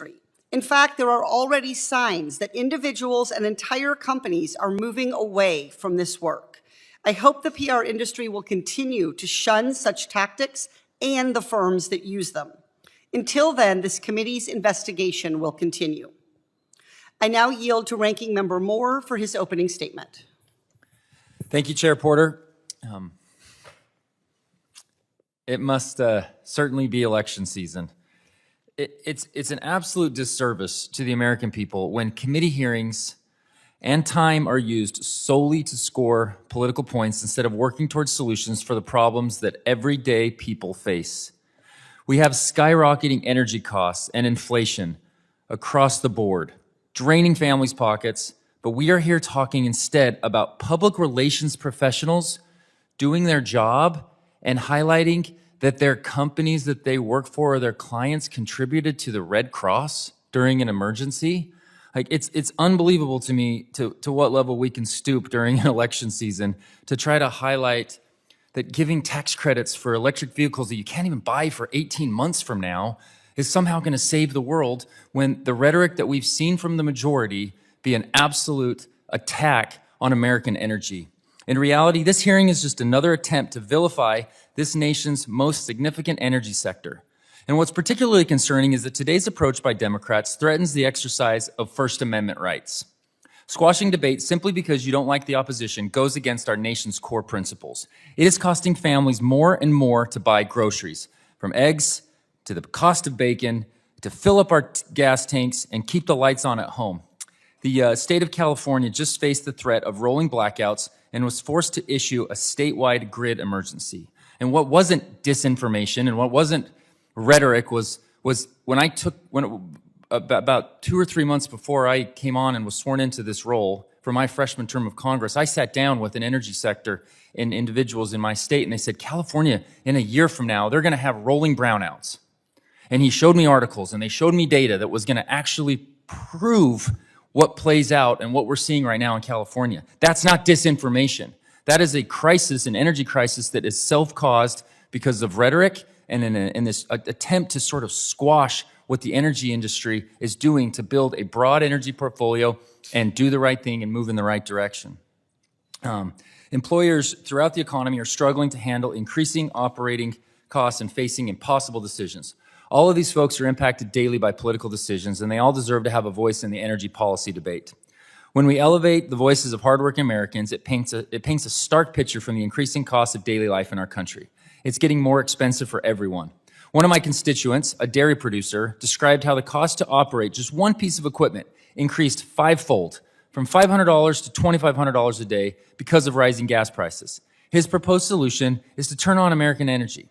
industry. In fact, there are already signs that individuals and entire companies are moving away from this work. I hope the PR industry will continue to shun such tactics and the firms that use them. Until then, this committee's investigation will continue. I now yield to Ranking Member Moore for his opening statement. Thank you, Chair Porter. It must certainly be election season. It's an absolute disservice to the American people when committee hearings and time are used solely to score political points instead of working towards solutions for the problems that everyday people face. We have skyrocketing energy costs and inflation across the board, draining families' pockets, but we are here talking instead about public relations professionals doing their job and highlighting that their companies that they work for or their clients contributed to the Red Cross during an emergency. Like it's unbelievable to me to what level we can stoop during an election season to try to highlight that giving tax credits for electric vehicles that you can't even buy for 18 months from now is somehow going to save the world, when the rhetoric that we've seen from the majority be an absolute attack on American energy. In reality, this hearing is just another attempt to vilify this nation's most significant energy sector. And what's particularly concerning is that today's approach by Democrats threatens the exercise of First Amendment rights. Squashing debate simply because you don't like the opposition goes against our nation's core principles. It is costing families more and more to buy groceries, from eggs to the cost of bacon, to fill up our gas tanks and keep the lights on at home. The state of California just faced the threat of rolling blackouts and was forced to issue a statewide grid emergency. And what wasn't disinformation and what wasn't rhetoric was about 2 or 3 months before I came on and was sworn into this role for my freshman term of Congress, I sat down with an energy sector and individuals in my state, and they said, California, in a year from now, they're going to have rolling brownouts. And he showed me articles and they showed me data that was going to actually prove what plays out and what we're seeing right now in California. That's not disinformation. That is a crisis, an energy crisis that is self-caused because of rhetoric and in this attempt to sort of squash what the energy industry is doing to build a broad energy portfolio and do the right thing and move in the right direction. Employers throughout the economy are struggling to handle increasing operating costs and facing impossible decisions. All of these folks are impacted daily by political decisions, and they all deserve to have a voice in the energy policy debate. When we elevate the voices of hardworking Americans, it paints a stark picture from the increasing costs of daily life in our country. It's getting more expensive for everyone. One of my constituents, a dairy producer, described how the cost to operate just one piece of equipment increased fivefold, from $500 to $2,500 a day because of rising gas prices. His proposed solution is to turn on American energy.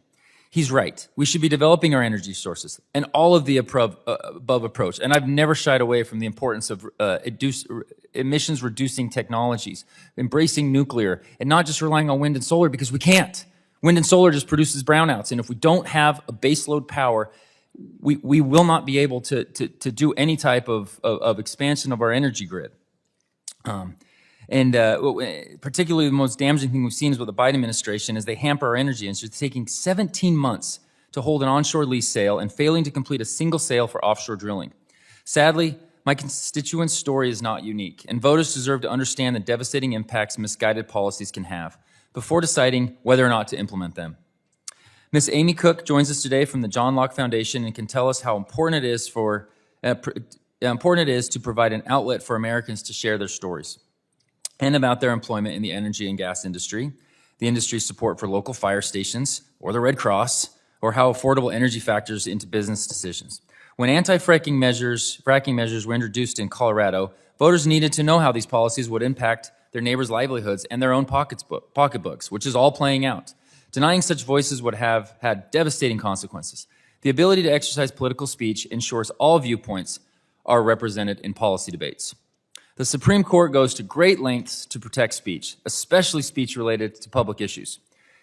He's right. We should be developing our energy sources and all of the above approach. And I've never shied away from the importance of emissions reducing technologies, embracing nuclear, and not just relying on wind and solar, because we can't. Wind and solar just produces brownouts. And if we don't have a baseload power, we will not be able to do any type of expansion of our energy grid. Particularly the most damaging thing we've seen is with the Biden administration is they hamper our energy industry. It's taking 17 months to hold an onshore lease sale and failing to complete a single sale for offshore drilling. Sadly, my constituent's story is not unique, and voters deserve to understand the devastating impacts misguided policies can have before deciding whether or not to implement them. Ms. Amy Cook joins us today from the John Locke Foundation and can tell us how important it is to provide an outlet for Americans to share their stories and about their employment in the energy and gas industry, the industry's support for local fire stations or the Red Cross, or how affordable energy factors into business decisions. When anti-fracking measures were introduced in Colorado, voters needed to know how these policies would impact their neighbors' livelihoods and their own pocketbooks, which is all playing out. Denying such voices would have had devastating consequences. The ability to exercise political speech ensures all viewpoints are represented in policy debates. The Supreme Court goes to great lengths to protect speech, especially speech related to public issues.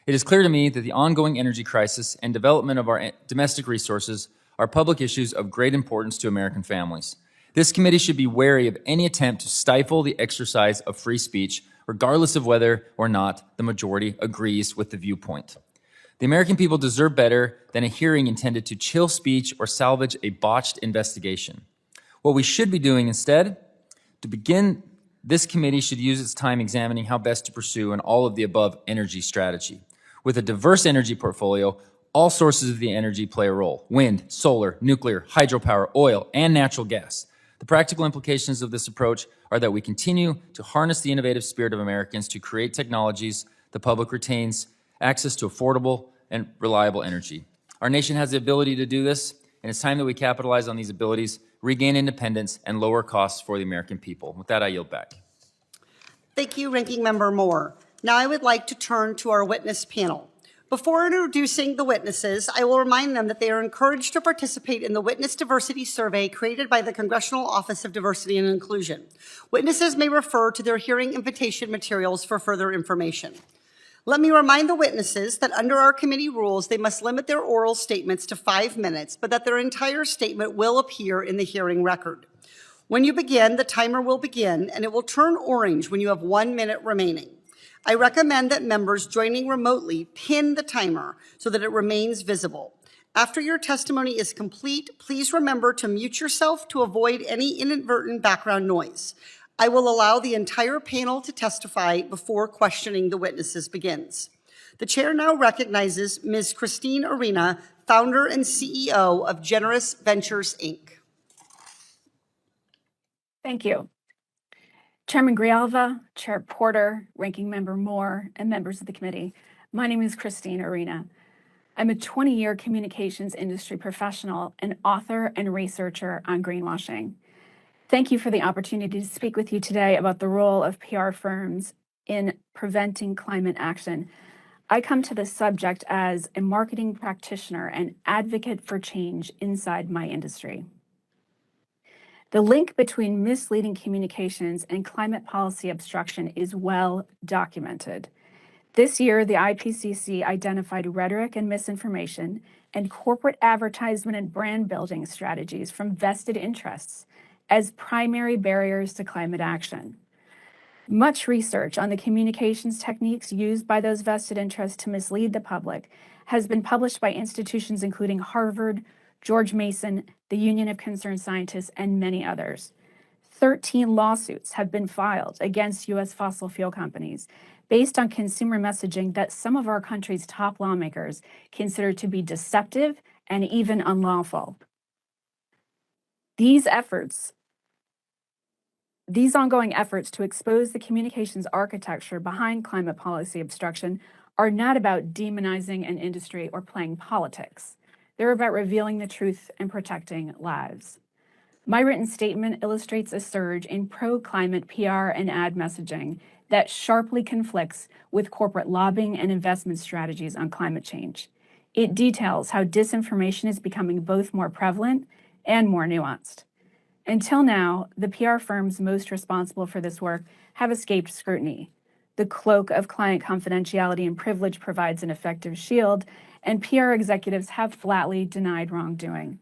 It is clear to me that the ongoing energy crisis and development of our domestic resources are public issues of great importance to American families. This committee should be wary of any attempt to stifle the exercise of free speech, regardless of whether or not the majority agrees with the viewpoint. The American people deserve better than a hearing intended to chill speech or salvage a botched investigation. What we should be doing instead, to begin, this committee should use its time examining how best to pursue an all-of-the-above energy strategy. With a diverse energy portfolio, all sources of the energy play a role: wind, solar, nuclear, hydropower, oil, and natural gas. The practical implications of this approach are that we continue to harness the innovative spirit of Americans to create technologies the public retains access to affordable and reliable energy. Our nation has the ability to do this, and it's time that we capitalize on these abilities, regain independence, and lower costs for the American people. With that, I yield back. Thank you, Ranking Member Moore. Now I would like to turn to our witness panel. Before introducing the witnesses, I will remind them that they are encouraged to participate in the Witness Diversity Survey created by the Congressional Office of Diversity and Inclusion. Witnesses may refer to their hearing invitation materials for further information. Let me remind the witnesses that under our committee rules, they must limit their oral statements to 5 minutes, but that their entire statement will appear in the hearing record. When you begin, the timer will begin, and it will turn orange when you have 1 minute remaining. I recommend that members joining remotely pin the timer so that it remains visible. After your testimony is complete, please remember to mute yourself to avoid any inadvertent background noise. I will allow the entire panel to testify before questioning the witnesses begins. The chair now recognizes Ms. Christine Arena, founder and CEO of Generous Ventures, Inc. Thank you. Chairman Grijalva, Chair Porter, Ranking Member Moore, and members of the committee, my name is Christine Arena. I'm a 20-year communications industry professional, an author and researcher on greenwashing. Thank you for the opportunity to speak with you today about the role of PR firms in preventing climate action. I come to this subject as a marketing practitioner and advocate for change inside my industry. The link between misleading communications and climate policy obstruction is well documented. This year, the IPCC identified rhetoric and misinformation and corporate advertisement and brand building strategies from vested interests as primary barriers to climate action. Much research on the communications techniques used by those vested interests to mislead the public has been published by institutions including Harvard, George Mason, the Union of Concerned Scientists, and many others. 13 lawsuits have been filed against U.S. fossil fuel companies based on consumer messaging that some of our country's top lawmakers consider to be deceptive and even unlawful. These ongoing efforts to expose the communications architecture behind climate policy obstruction are not about demonizing an industry or playing politics. They're about revealing the truth and protecting lives. My written statement illustrates a surge in pro-climate PR and ad messaging that sharply conflicts with corporate lobbying and investment strategies on climate change. It details how disinformation is becoming both more prevalent and more nuanced. Until now, the PR firms most responsible for this work have escaped scrutiny. The cloak of client confidentiality and privilege provides an effective shield, and PR executives have flatly denied wrongdoing.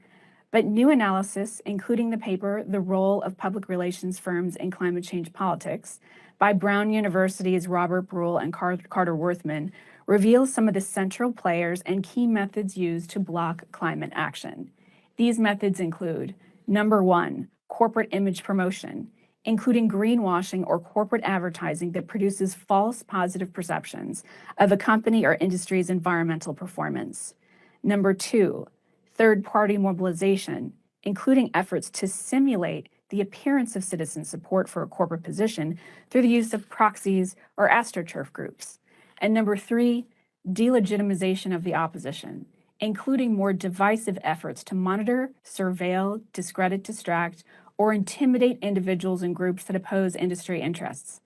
But new analysis, including the paper, The Role of Public Relations Firms in Climate Change Politics, by Brown University's Robert Brule and Carter Worthman, reveals some of the central players and key methods used to block climate action. These methods include: number one, corporate image promotion, including greenwashing or corporate advertising that produces false positive perceptions of a company or industry's environmental performance. Number two, third-party mobilization, including efforts to simulate the appearance of citizen support for a corporate position through the use of proxies or astroturf groups. And number three, delegitimization of the opposition, including more divisive efforts to monitor, surveil, discredit, distract, or intimidate individuals and groups that oppose industry interests.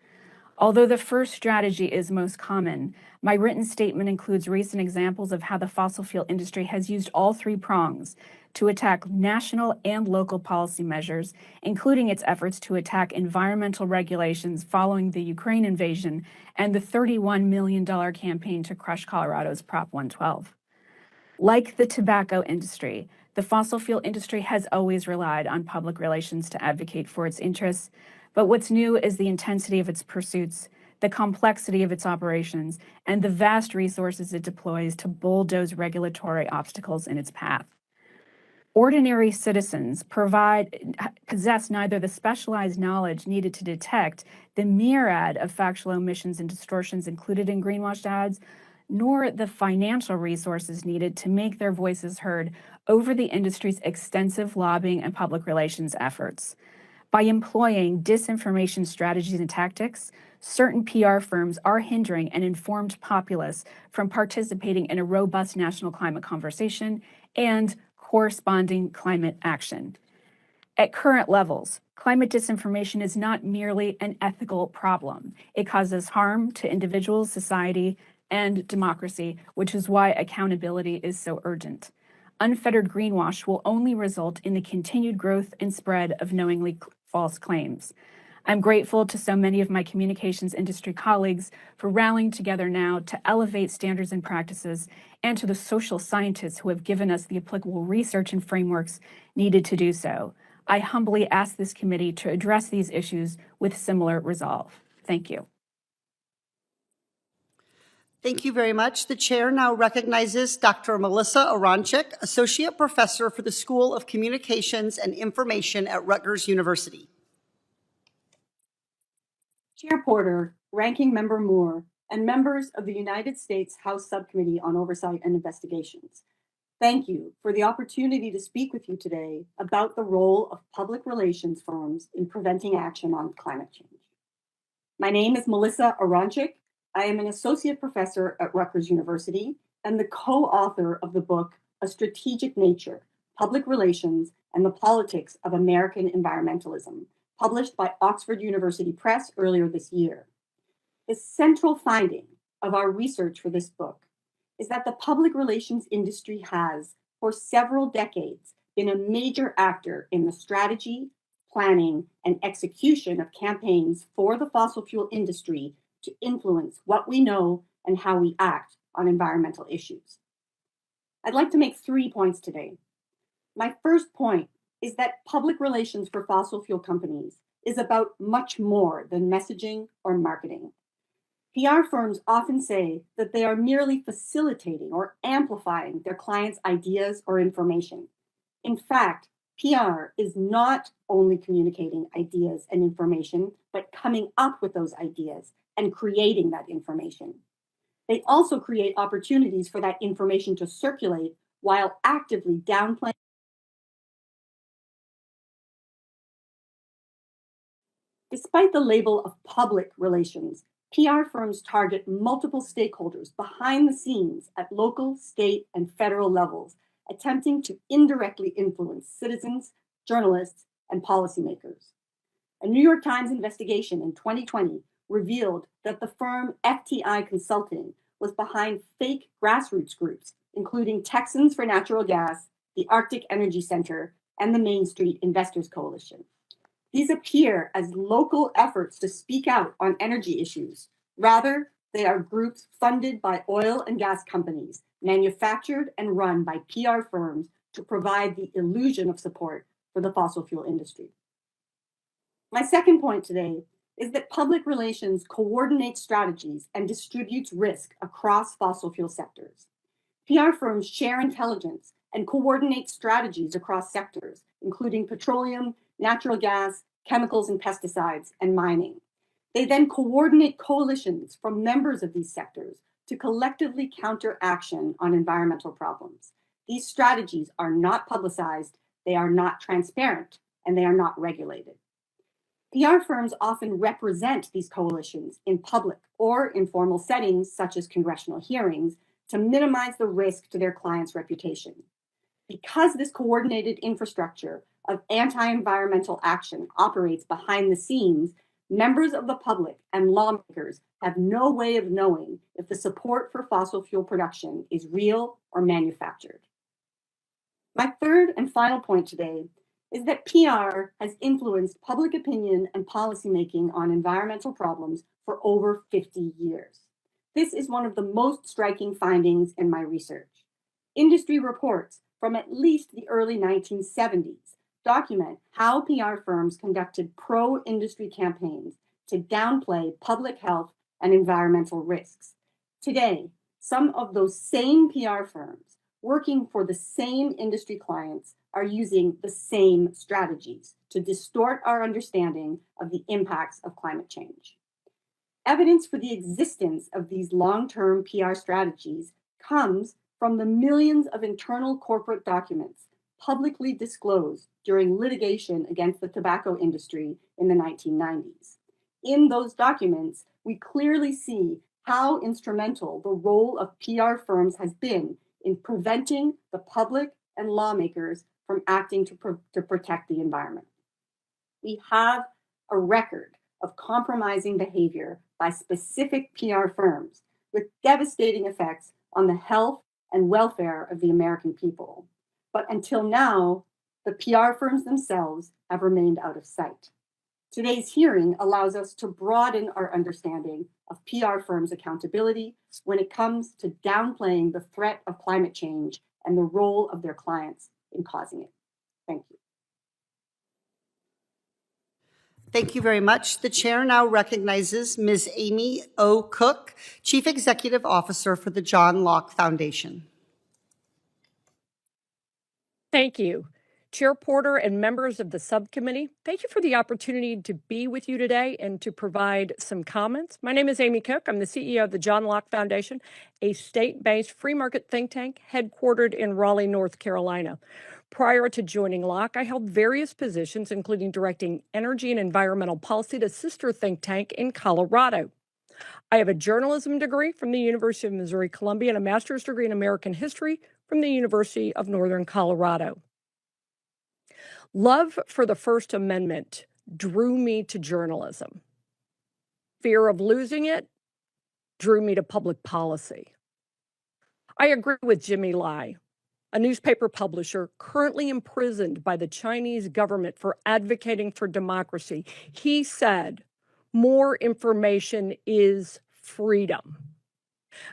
Although the first strategy is most common, my written statement includes recent examples of how the fossil fuel industry has used all three prongs to attack national and local policy measures, including its efforts to attack environmental regulations following the Ukraine invasion and the $31 million campaign to crush Colorado's Prop 112. Like the tobacco industry, the fossil fuel industry has always relied on public relations to advocate for its interests, but what's new is the intensity of its pursuits the complexity of its operations, and the vast resources it deploys to bulldoze regulatory obstacles in its path. Ordinary citizens possess neither the specialized knowledge needed to detect the myriad of factual omissions and distortions included in greenwashed ads, nor the financial resources needed to make their voices heard over the industry's extensive lobbying and public relations efforts. By employing disinformation strategies and tactics, certain PR firms are hindering an informed populace from participating in a robust national climate conversation and corresponding climate action. At current levels, climate disinformation is not merely an ethical problem. It causes harm to individuals, society, and democracy, which is why accountability is so urgent. Unfettered greenwash will only result in the continued growth and spread of knowingly false claims. I'm grateful to so many of my communications industry colleagues for rallying together now to elevate standards and practices, and to the social scientists who have given us the applicable research and frameworks needed to do so. I humbly ask this committee to address these issues with similar resolve. Thank you. Thank you very much. The chair now recognizes Dr. Melissa Aronchik, Associate Professor for the School of Communications and Information at Rutgers University. Chair Porter, Ranking Member Moore, and members of the United States House Subcommittee on Oversight and Investigations. Thank you for the opportunity to speak with you today about the role of public relations firms in preventing action on climate change. My name is Melissa Aronchik. I am an associate professor at Rutgers University and the co-author of the book, A Strategic Nature, Public Relations and the Politics of American Environmentalism, published by Oxford University Press earlier this year. The central finding of our research for this book is that the public relations industry has, for several decades, been a major actor in the strategy, planning, and execution of campaigns for the fossil fuel industry to influence what we know and how we act on environmental issues. I'd like to make 3 points today. My first point is that public relations for fossil fuel companies is about much more than messaging or marketing. PR firms often say that they are merely facilitating or amplifying their clients' ideas or information. In fact, PR is not only communicating ideas and information, but coming up with those ideas and creating that information. They also create opportunities for that information to circulate while actively downplaying. Despite the label of public relations, PR firms target multiple stakeholders behind the scenes at local, state, and federal levels, attempting to indirectly influence citizens, journalists, and policymakers. A New York Times investigation in 2020 revealed that the firm FTI Consulting was behind fake grassroots groups, including Texans for Natural Gas, the Arctic Energy Center, and the Main Street Investors Coalition. These appear as local efforts to speak out on energy issues. Rather, they are groups funded by oil and gas companies, manufactured and run by PR firms to provide the illusion of support for the fossil fuel industry. My second point today is that public relations coordinates strategies and distributes risk across fossil fuel sectors. PR firms share intelligence and coordinate strategies across sectors, including petroleum, natural gas, chemicals and pesticides, and mining. They then coordinate coalitions from members of these sectors to collectively counter action on environmental problems. These strategies are not publicized, they are not transparent, and they are not regulated. PR firms often represent these coalitions in public or informal settings, such as congressional hearings, to minimize the risk to their clients' reputation. Because this coordinated infrastructure of anti-environmental action operates behind the scenes, members of the public and lawmakers have no way of knowing if the support for fossil fuel production is real or manufactured. My third and final point today is that PR has influenced public opinion and policymaking on environmental problems for over 50 years. This is one of the most striking findings in my research. Industry reports from at least the early 1970s document how PR firms conducted pro-industry campaigns to downplay public health and environmental risks. Today, some of those same PR firms working for the same industry clients are using the same strategies to distort our understanding of the impacts of climate change. Evidence for the existence of these long-term PR strategies comes from the millions of internal corporate documents publicly disclosed during litigation against the tobacco industry in the 1990s. In those documents, we clearly see how instrumental the role of PR firms has been in preventing the public and lawmakers from acting to protect the environment. We have a record of compromising behavior by specific PR firms with devastating effects on the health and welfare of the American people. But until now, the PR firms themselves have remained out of sight. Today's hearing allows us to broaden our understanding of PR firms' accountability when it comes to downplaying the threat of climate change and the role of their clients in causing it. Thank you. Thank you very much. The chair now recognizes Ms. Amy O. Cook, Chief Executive Officer for the John Locke Foundation. Thank you. Chair Porter and members of the subcommittee, thank you for the opportunity to be with you today and to provide some comments. My name is Amy Cook. I'm the CEO of the John Locke Foundation, a state-based free market think tank headquartered in Raleigh, North Carolina. Prior to joining Locke, I held various positions, including directing energy and environmental policy at a sister think tank in Colorado. I have a journalism degree from the University of Missouri-Columbia and a master's degree in American history from the University of Northern Colorado. Love for the First Amendment drew me to journalism. Fear of losing it drew me to public policy. I agree with Jimmy Lai, a newspaper publisher currently imprisoned by the Chinese government for advocating for democracy. He said, "More information is freedom."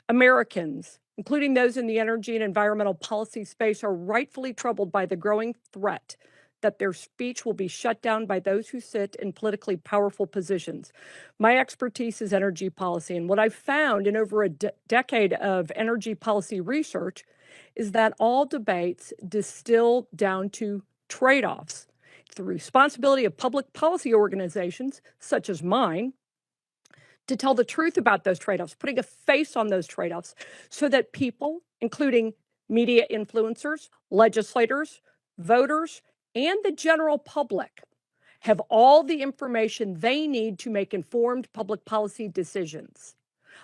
Americans, including those in the energy and environmental policy space, are rightfully troubled by the growing threat that their speech will be shut down by those who sit in politically powerful positions. My expertise is energy policy, and what I've found in over a decade of energy policy research is that all debates distill down to trade-offs. It's the responsibility of public policy organizations, such as mine, to tell the truth about those trade-offs, putting a face on those trade-offs so that people, including media influencers, legislators, voters, and the general public, have all the information they need to make informed public policy decisions.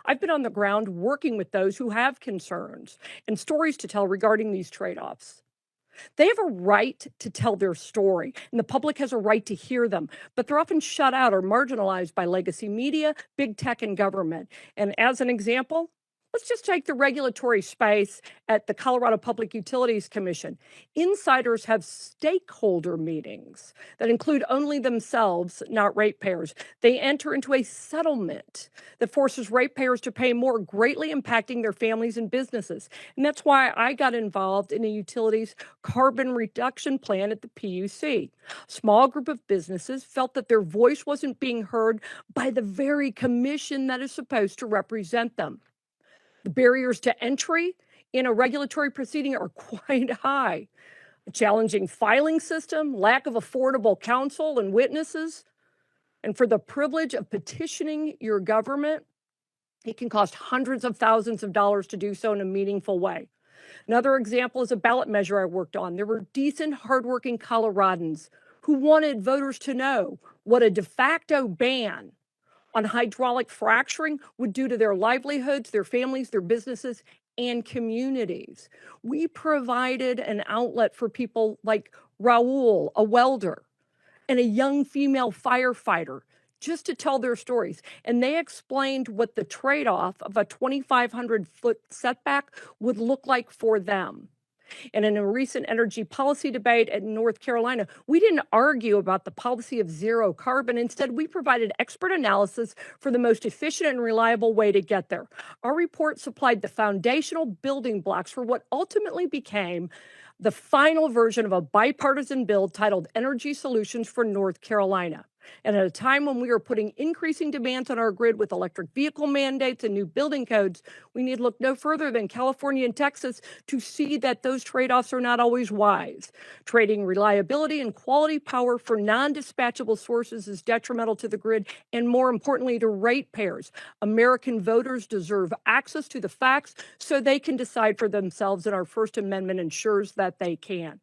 I've been on the ground working with those who have concerns and stories to tell regarding these trade-offs. They have a right to tell their story, and the public has a right to hear them, but they're often shut out or marginalized by legacy media, big tech, and government. And as an example, let's just take the regulatory space at the Colorado Public Utilities Commission. Insiders have stakeholder meetings that include only themselves, not ratepayers. They enter into a settlement that forces ratepayers to pay more, greatly impacting their families and businesses. And that's why I got involved in a utilities carbon reduction plan at the PUC. A small group of businesses felt that their voice wasn't being heard by the very commission that is supposed to represent them. The barriers to entry in a regulatory proceeding are quite high. A challenging filing system, lack of affordable counsel and witnesses, and for the privilege of petitioning your government, it can cost hundreds of thousands of dollars to do so in a meaningful way. Another example is a ballot measure I worked on. There were decent, hardworking Coloradans who wanted voters to know what a de facto ban on hydraulic fracturing would do to their livelihoods, their families, their businesses, and communities. We provided an outlet for people like Raul, a welder, and a young female firefighter, just to tell their stories. And they explained what the trade-off of a 2,500-foot setback would look like for them. And in a recent energy policy debate in North Carolina, we didn't argue about the policy of zero carbon. Instead, we provided expert analysis for the most efficient and reliable way to get there. Our report supplied the foundational building blocks for what ultimately became the final version of a bipartisan bill titled Energy Solutions for North Carolina. And at a time when we are putting increasing demands on our grid with electric vehicle mandates and new building codes, we need to look no further than California and Texas to see that those trade-offs are not always wise. Trading reliability and quality power for non-dispatchable sources is detrimental to the grid and, more importantly, to ratepayers. American voters deserve access to the facts so they can decide for themselves, and our First Amendment ensures that they can.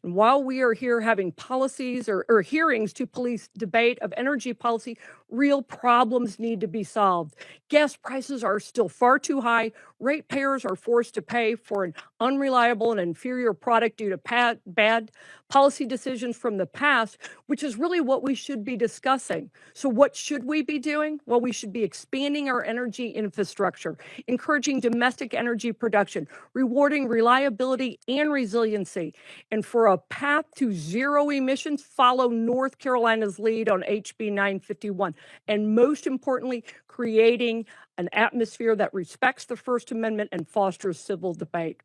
And while we are here having policies or hearings to police debate of energy policy, real problems need to be solved. Gas prices are still far too high. Ratepayers are forced to pay for an unreliable and inferior product due to bad policy decisions from the past, which is really what we should be discussing. So what should we be doing? Well, we should be expanding our energy infrastructure, encouraging domestic energy production, rewarding reliability and resiliency. And for a path to zero emissions, follow North Carolina's lead on HB 951. And most importantly, creating an atmosphere that respects the First Amendment and fosters civil debate.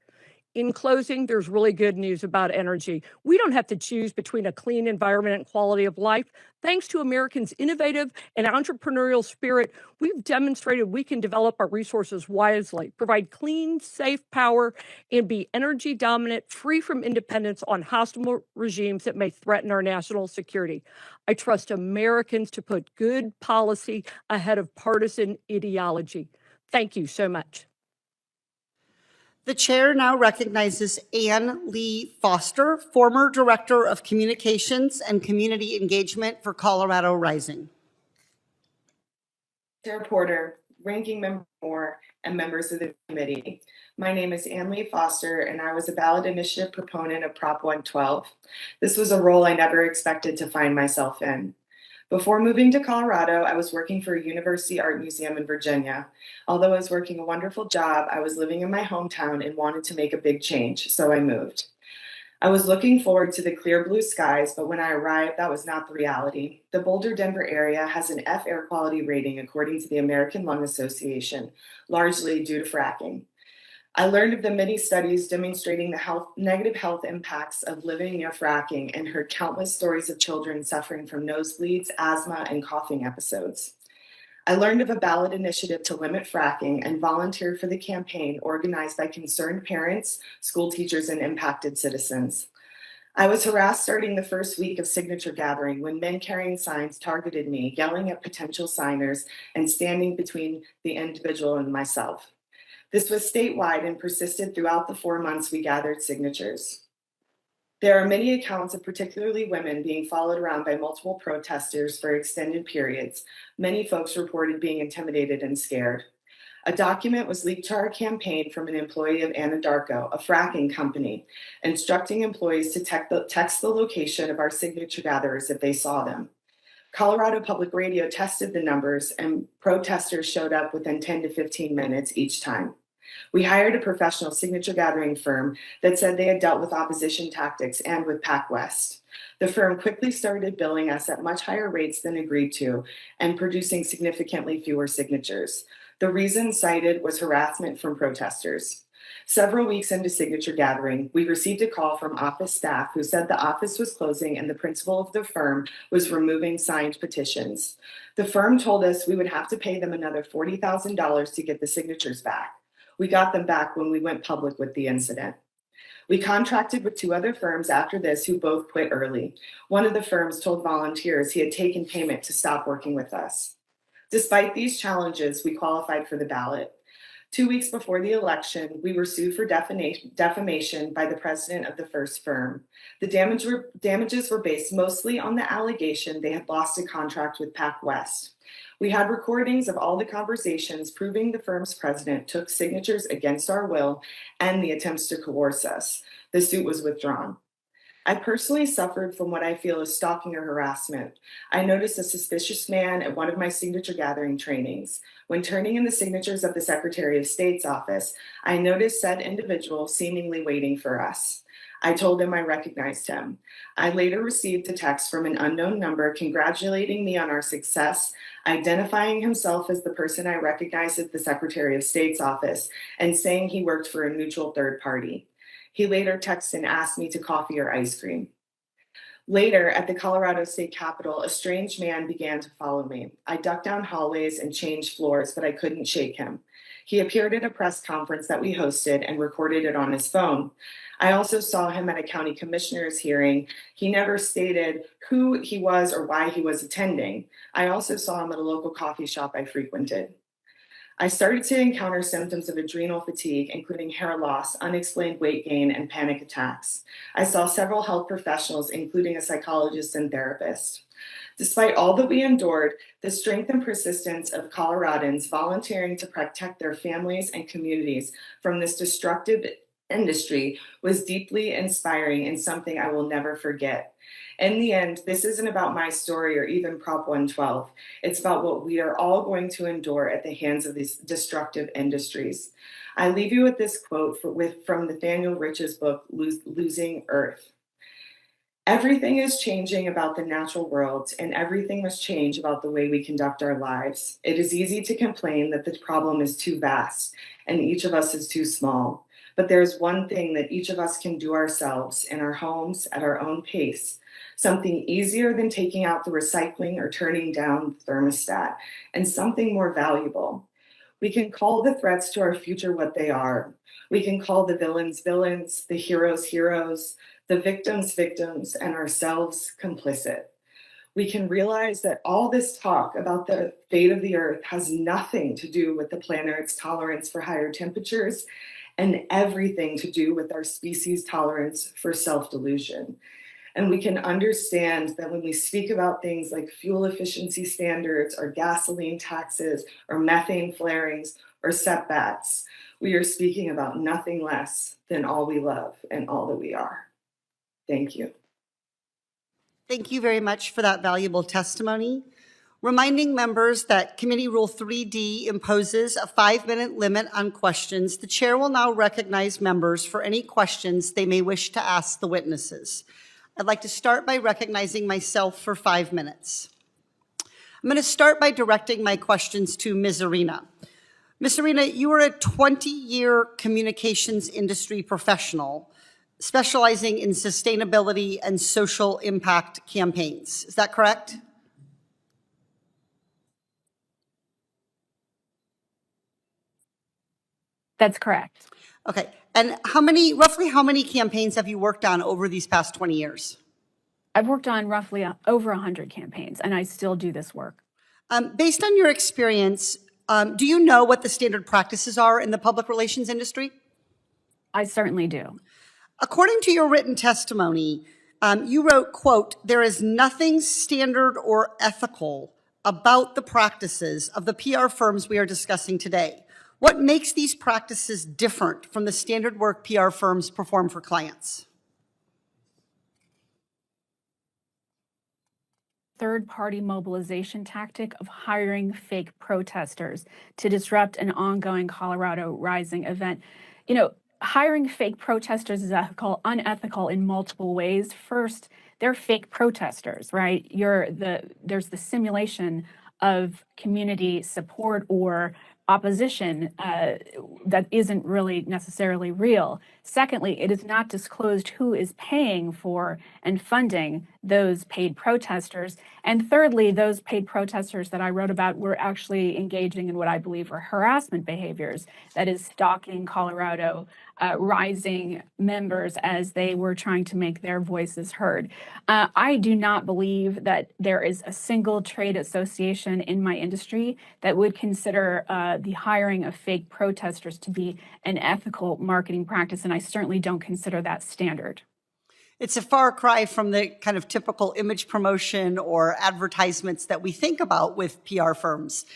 In closing, there's really good news about energy. We don't have to choose between a clean environment and quality of life. Thanks to Americans' innovative and entrepreneurial spirit, we've demonstrated we can develop our resources wisely, provide clean, safe power, and be energy dominant, free from dependence on hostile regimes that may threaten our national security. I trust Americans to put good policy ahead of partisan ideology. Thank you so much. The chair now recognizes Ann Lee Foster, former Director of Communications and Community Engagement for Colorado Rising. Chair Porter, Ranking Member Moore, and members of the committee. My name is Ann Lee Foster, and I was a ballot initiative proponent of Prop 112. This was a role I never expected to find myself in. Before moving to Colorado, I was working for a university art museum in Virginia. Although I was working a wonderful job, I was living in my hometown and wanted to make a big change, so I moved. I was looking forward to the clear blue skies, but when I arrived, that was not the reality. The Boulder-Denver area has an F air quality rating according to the American Lung Association, largely due to fracking. I learned of the many studies demonstrating the negative health impacts of living near fracking and heard countless stories of children suffering from nosebleeds, asthma, and coughing episodes. I learned of a ballot initiative to limit fracking and volunteered for the campaign organized by concerned parents, school teachers, and impacted citizens. I was harassed starting the first week of signature gathering when men carrying signs targeted me, yelling at potential signers and standing between the individual and myself. This was statewide and persisted throughout the 4 months we gathered signatures. There are many accounts of particularly women being followed around by multiple protesters for extended periods. Many folks reported being intimidated and scared. A document was leaked to our campaign from an employee of Anadarko, a fracking company, instructing employees to text the location of our signature gatherers if they saw them. Colorado Public Radio tested the numbers, and protesters showed up within 10 to 15 minutes each time. We hired a professional signature gathering firm that said they had dealt with opposition tactics and with PacWest. The firm quickly started billing us at much higher rates than agreed to and producing significantly fewer signatures. The reason cited was harassment from protesters. Several weeks into signature gathering, we received a call from office staff who said the office was closing and the principal of the firm was removing signed petitions. The firm told us we would have to pay them another $40,000 to get the signatures back. We got them back when we went public with the incident. We contracted with 2 other firms after this who both quit early. One of the firms told volunteers he had taken payment to stop working with us. Despite these challenges, we qualified for the ballot. 2 weeks before the election, we were sued for defamation by the president of the first firm. The damages were based mostly on the allegation they had lost a contract with PacWest. We had recordings of all the conversations proving the firm's president took signatures against our will and the attempts to coerce us. The suit was withdrawn. I personally suffered from what I feel is stalking or harassment. I noticed a suspicious man at one of my signature gathering trainings. When turning in the signatures of the Secretary of State's office, I noticed said individual seemingly waiting for us. I told him I recognized him. I later received a text from an unknown number congratulating me on our success, identifying himself as the person I recognized at the Secretary of State's office, and saying he worked for a neutral third party. He later texted and asked me to coffee or ice cream. Later, at the Colorado State Capitol, a strange man began to follow me. I ducked down hallways and changed floors, but I couldn't shake him. He appeared at a press conference that we hosted and recorded it on his phone. I also saw him at a county commissioner's hearing. He never stated who he was or why he was attending. I also saw him at a local coffee shop I frequented. I started to encounter symptoms of adrenal fatigue, including hair loss, unexplained weight gain, and panic attacks. I saw several health professionals, including a psychologist and therapist. Despite all that we endured, the strength and persistence of Coloradans volunteering to protect their families and communities from this destructive industry was deeply inspiring and something I will never forget. In the end, this isn't about my story or even Prop 112. It's about what we are all going to endure at the hands of these destructive industries. I leave you with this quote from Nathaniel Rich's book, Losing Earth. Everything is changing about the natural world, and everything must change about the way we conduct our lives. It is easy to complain that the problem is too vast and each of us is too small. But there's one thing that each of us can do ourselves in our homes at our own pace, something easier than taking out the recycling or turning down the thermostat, and something more valuable. We can call the threats to our future what they are. We can call the villains villains, the heroes heroes, the victims victims, and ourselves complicit. We can realize that all this talk about the fate of the earth has nothing to do with the planet's tolerance for higher temperatures and everything to do with our species' tolerance for self-delusion. And we can understand that when we speak about things like fuel efficiency standards or gasoline taxes or methane flarings or setbacks, we are speaking about nothing less than all we love and all that we are. Thank you. Thank you very much for that valuable testimony. Reminding members that Committee Rule 3D imposes a 5-minute limit on questions, the chair will now recognize members for any questions they may wish to ask the witnesses. I'd like to start by recognizing myself for 5 minutes. I'm going to start by directing my questions to Ms. Arena. Ms. Arena, you are a 20-year communications industry professional specializing in sustainability and social impact campaigns. Is that correct? That's correct. Okay. And roughly how many campaigns have you worked on over these past 20 years? I've worked on roughly over 100 campaigns, and I still do this work. Based on your experience, do you know what the standard practices are in the public relations industry? I certainly do. According to your written testimony, you wrote, quote, "There is nothing standard or ethical about the practices of the PR firms we are discussing today. What makes these practices different from the standard work PR firms perform for clients?" Third-party mobilization tactic of hiring fake protesters to disrupt an ongoing Colorado Rising event. Hiring fake protesters is unethical in multiple ways. First, they're fake protesters, right? There's the simulation of community support or opposition that isn't really necessarily real. Secondly, it is not disclosed who is paying for and funding those paid protesters. And thirdly, those paid protesters that I wrote about were actually engaging in what I believe are harassment behaviors, that is stalking Colorado Rising members as they were trying to make their voices heard. I do not believe that there is a single trade association in my industry that would consider the hiring of fake protesters to be an ethical marketing practice, and I certainly don't consider that standard. It's a far cry from the kind of typical image promotion or advertisements that we think about with PR firms.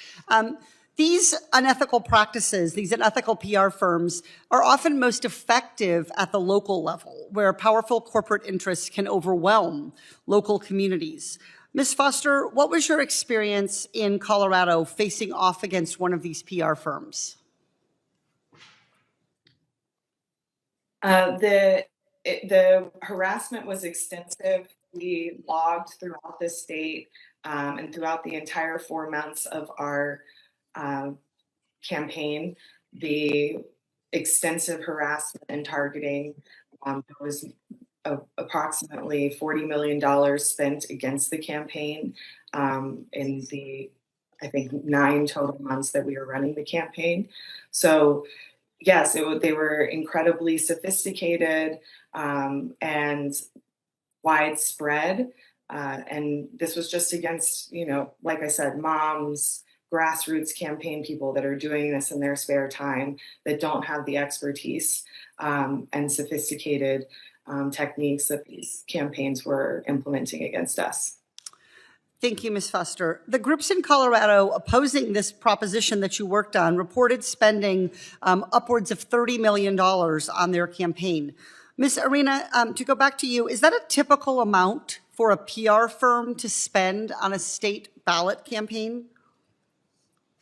These unethical practices, these unethical PR firms, are often most effective at the local level, where powerful corporate interests can overwhelm local communities. Ms. Foster, what was your experience in Colorado facing off against one of these PR firms? The harassment was extensive. We logged throughout the state and throughout the entire 4 months of our campaign, the extensive harassment and targeting. There was approximately $40 million spent against the campaign in the, I think, 9 total months that we were running the campaign. So yes, they were incredibly sophisticated and widespread. And this was just against, like I said, moms, grassroots campaign people that are doing this in their spare time that don't have the expertise and sophisticated techniques that these campaigns were implementing against us. Thank you, Ms. Foster. The groups in Colorado opposing this proposition that you worked on reported spending upwards of $30 million on their campaign. Ms. Arena, to go back to you, is that a typical amount for a PR firm to spend on a state ballot campaign?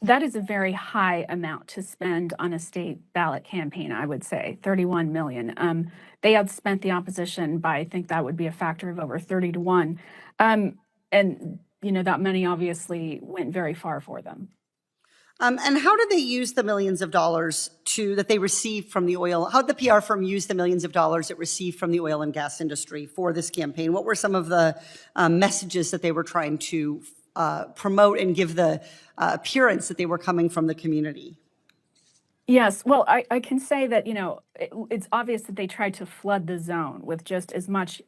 That is a very high amount to spend on a state ballot campaign, I would say, 31 million. They outspent the opposition by, I think that would be a factor of over 30 to 1. And, that money obviously went very far for them. And how did they use the millions of dollars that they received from the oil? How did the PR firm use the millions of dollars it received from the oil and gas industry for this campaign? What were some of the messages that they were trying to promote and give the appearance that they were coming from the community? Yes, well, I can say that, it's obvious that they tried to flood the zone with just as much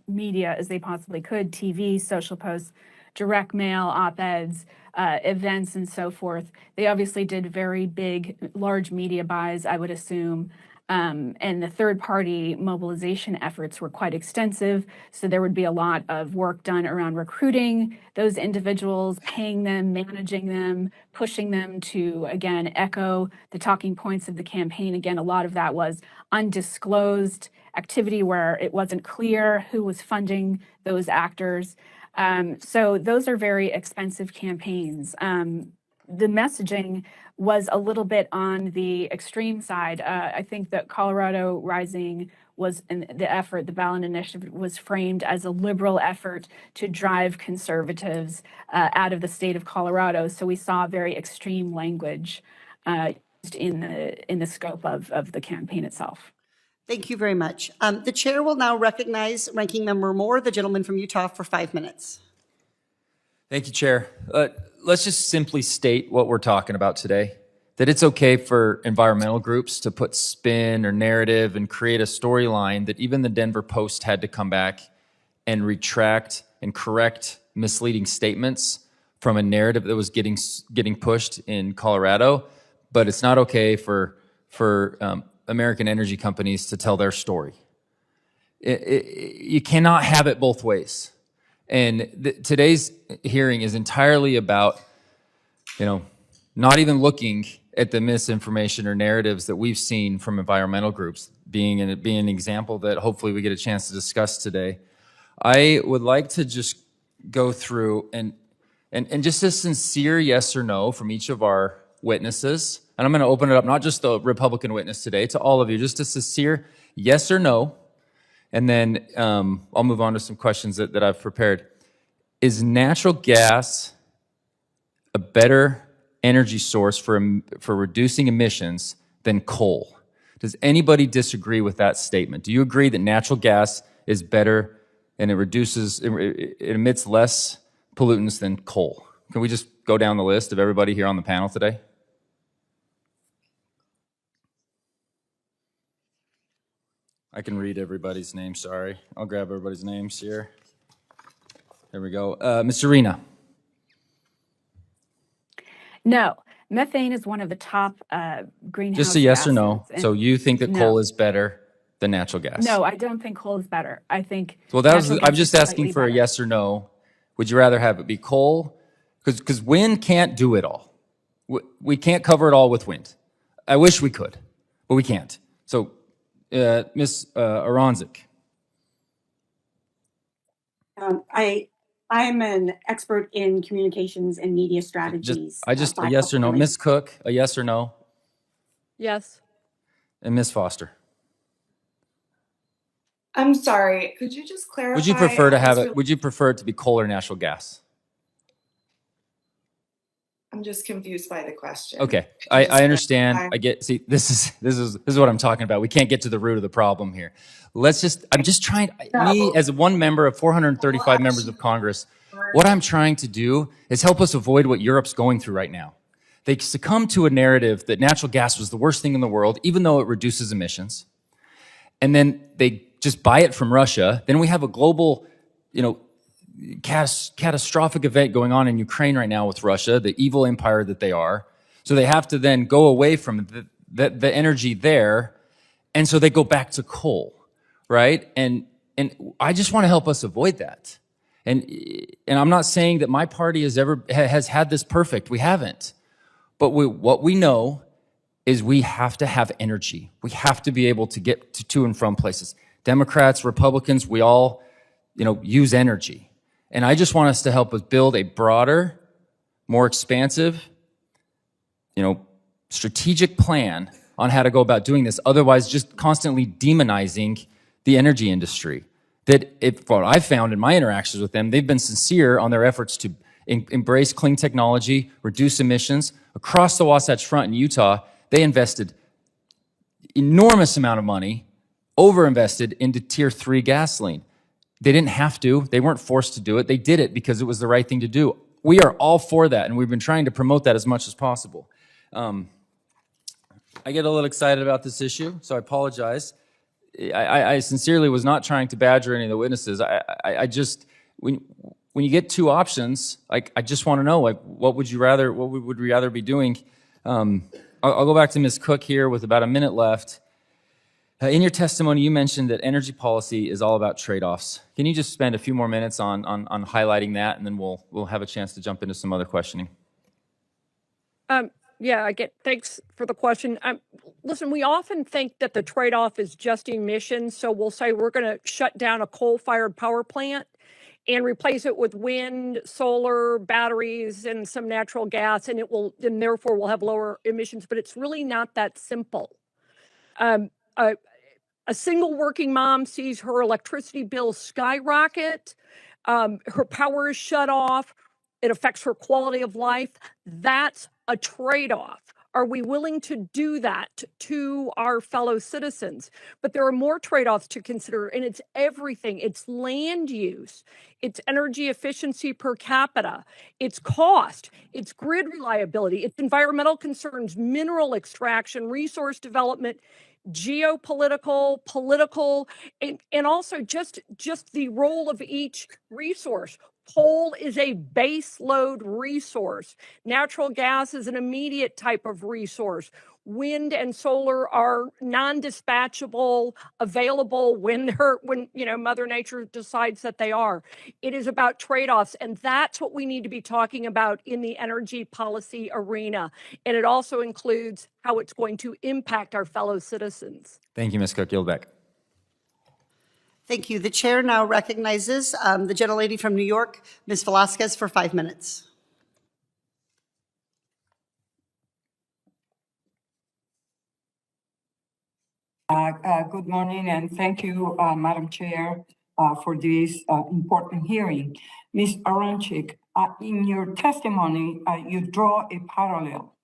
media as they possibly could, TV, social posts, direct mail, op-eds, events, and so forth. They obviously did very big, large media buys, I would assume. And the third-party mobilization efforts were quite extensive. So there would be a lot of work done around recruiting those individuals, paying them, managing them, pushing them to, again, echo the talking points of the campaign. Again, a lot of that was undisclosed activity where it wasn't clear who was funding those actors. So those are very expensive campaigns. The messaging was a little bit on the extreme side. I think that Colorado Rising was the ballot initiative was framed as a liberal effort to drive conservatives out of the state of Colorado. So we saw very extreme language used in the scope of the campaign itself. Thank you very much. The chair will now recognize Ranking Member Moore, the gentleman from Utah, for 5 minutes. Thank you, Chair. Let's just simply state what we're talking about today, that it's okay for environmental groups to put spin or narrative and create a storyline that even the Denver Post had to come back and retract and correct misleading statements from a narrative that was getting pushed in Colorado. But it's not okay for American energy companies to tell their story. You cannot have it both ways. And today's hearing is entirely about, not even looking at the misinformation or narratives that we've seen from environmental groups, being an example that hopefully we get a chance to discuss today. I would like to just go through and just a sincere yes or no from each of our witnesses. And I'm going to open it up, not just the Republican witness today, to all of you, just a sincere yes or no. And then I'll move on to some questions that I've prepared. Is natural gas a better energy source for reducing emissions than coal? Does anybody disagree with that statement? Do you agree that natural gas is better and it emits less pollutants than coal? Can we just go down the list of everybody here on the panel today? I can read everybody's name, sorry. I'll grab everybody's names here. There we go. Ms. Arena. No, methane is one of the top greenhouse gases. Just a yes or no. So you think that coal is better than natural gas? No, I don't think coal is better. I think. Well, I'm just asking for a yes or no. Would you rather have it be coal? Because wind can't do it all. We can't cover it all with wind. I wish we could, but we can't. So, Ms. Aronzik. I'm an expert in communications and media strategies. A yes or no. Ms. Cook, a yes or no? Yes. And Ms. Foster. I'm sorry, could you just clarify? Would you prefer to have it? Would you prefer it to be coal or natural gas? I'm just confused by the question. Okay, Could you just I understand. clarify? I get. See, this is what I'm talking about. We can't get to the root of the problem here. I'm just trying. Me as one member of 435 members of Congress, what I'm trying to do is help us avoid what Europe's going through right now. They succumb to a narrative that natural gas was the worst thing in the world, even though it reduces emissions. And then they just buy it from Russia. Then we have a global, catastrophic event going on in Ukraine right now with Russia, the evil empire that they are. So they have to then go away from the energy there, and so they go back to coal, right? And I just want to help us avoid that. And I'm not saying that my party has had this perfect. We haven't. But what we know is we have to have energy. We have to be able to get to and from places. Democrats, Republicans, we all, use energy. And I just want us to help us build a broader, more expansive, strategic plan on how to go about doing this. Otherwise, just constantly demonizing the energy industry. What I've found in my interactions with them, they've been sincere on their efforts to embrace clean technology, reduce emissions. Across the Wasatch Front in Utah, they invested enormous amount of money, overinvested into Tier 3 gasoline. They didn't have to. They weren't forced to do it. They did it because it was the right thing to do. We are all for that, and we've been trying to promote that as much as possible. I get a little excited about this issue, so I apologize. I sincerely was not trying to badger any of the witnesses. I just, when you get two options, I just want to know, what would we rather be doing? I'll go back to Ms. Cook here with about a minute left. In your testimony, you mentioned that energy policy is all about trade-offs. Can you just spend a few more minutes on highlighting that, and then we'll have a chance to jump into some other questioning? Thanks for the question. Listen, we often think that the trade-off is just emissions. So we'll say we're going to shut down a coal-fired power plant and replace it with wind, solar, batteries, and some natural gas, and therefore we'll have lower emissions. But it's really not that simple. A single working mom sees her electricity bill skyrocket. Her power is shut off. It affects her quality of life. That's a trade-off. Are we willing to do that to our fellow citizens? But there are more trade-offs to consider, and it's everything. It's land use, it's energy efficiency per capita, it's cost, it's grid reliability, it's environmental concerns, mineral extraction, resource development, geopolitical, political, and also just the role of each resource. Coal is a base load resource. Natural gas is an immediate type of resource. Wind and solar are non-dispatchable, available when Mother Nature decides that they are. It is about trade-offs, and that's what we need to be talking about in the energy policy arena. And it also includes how it's going to impact our fellow citizens. Thank you, Ms. Cook. Yield back. Thank you. The chair now recognizes the gentlelady from New York, Ms. Velasquez, for 5 minutes. Good morning, and thank you, Madam Chair, for this important hearing. Ms. Aronczyk, in your testimony, you draw a parallel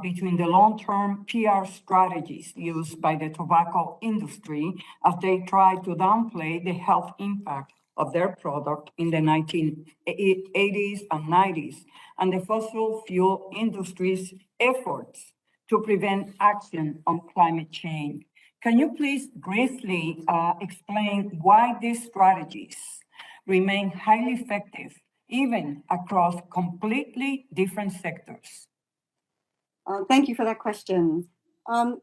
between the long-term PR strategies used by the tobacco industry as they try to downplay the health impact of their product in the 1980s and 90s, and the fossil fuel industry's efforts to prevent action on climate change. Can you please briefly explain why these strategies remain highly effective, even across completely different sectors? Thank you for that question. The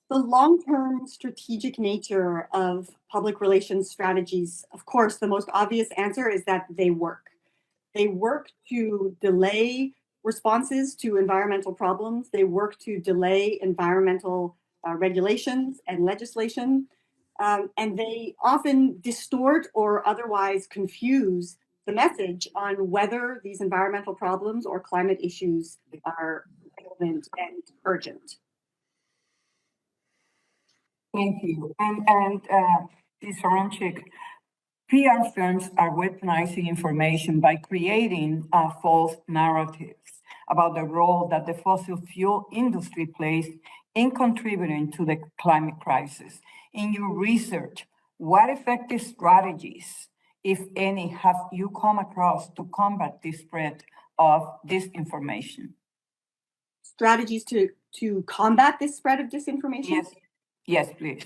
long-term strategic nature of public relations strategies, of course, the most obvious answer is that they work. They work to delay responses to environmental problems. They work to delay environmental regulations and legislation. And they often distort or otherwise confuse the message on whether these environmental problems or climate issues are relevant and urgent. Thank you. And Ms. Aronczyk, PR firms are weaponizing information by creating false narratives about the role that the fossil fuel industry plays in contributing to the climate crisis. In your research, what effective strategies, if any, have you come across to combat the spread of disinformation? Strategies to combat this spread of disinformation? Yes, please.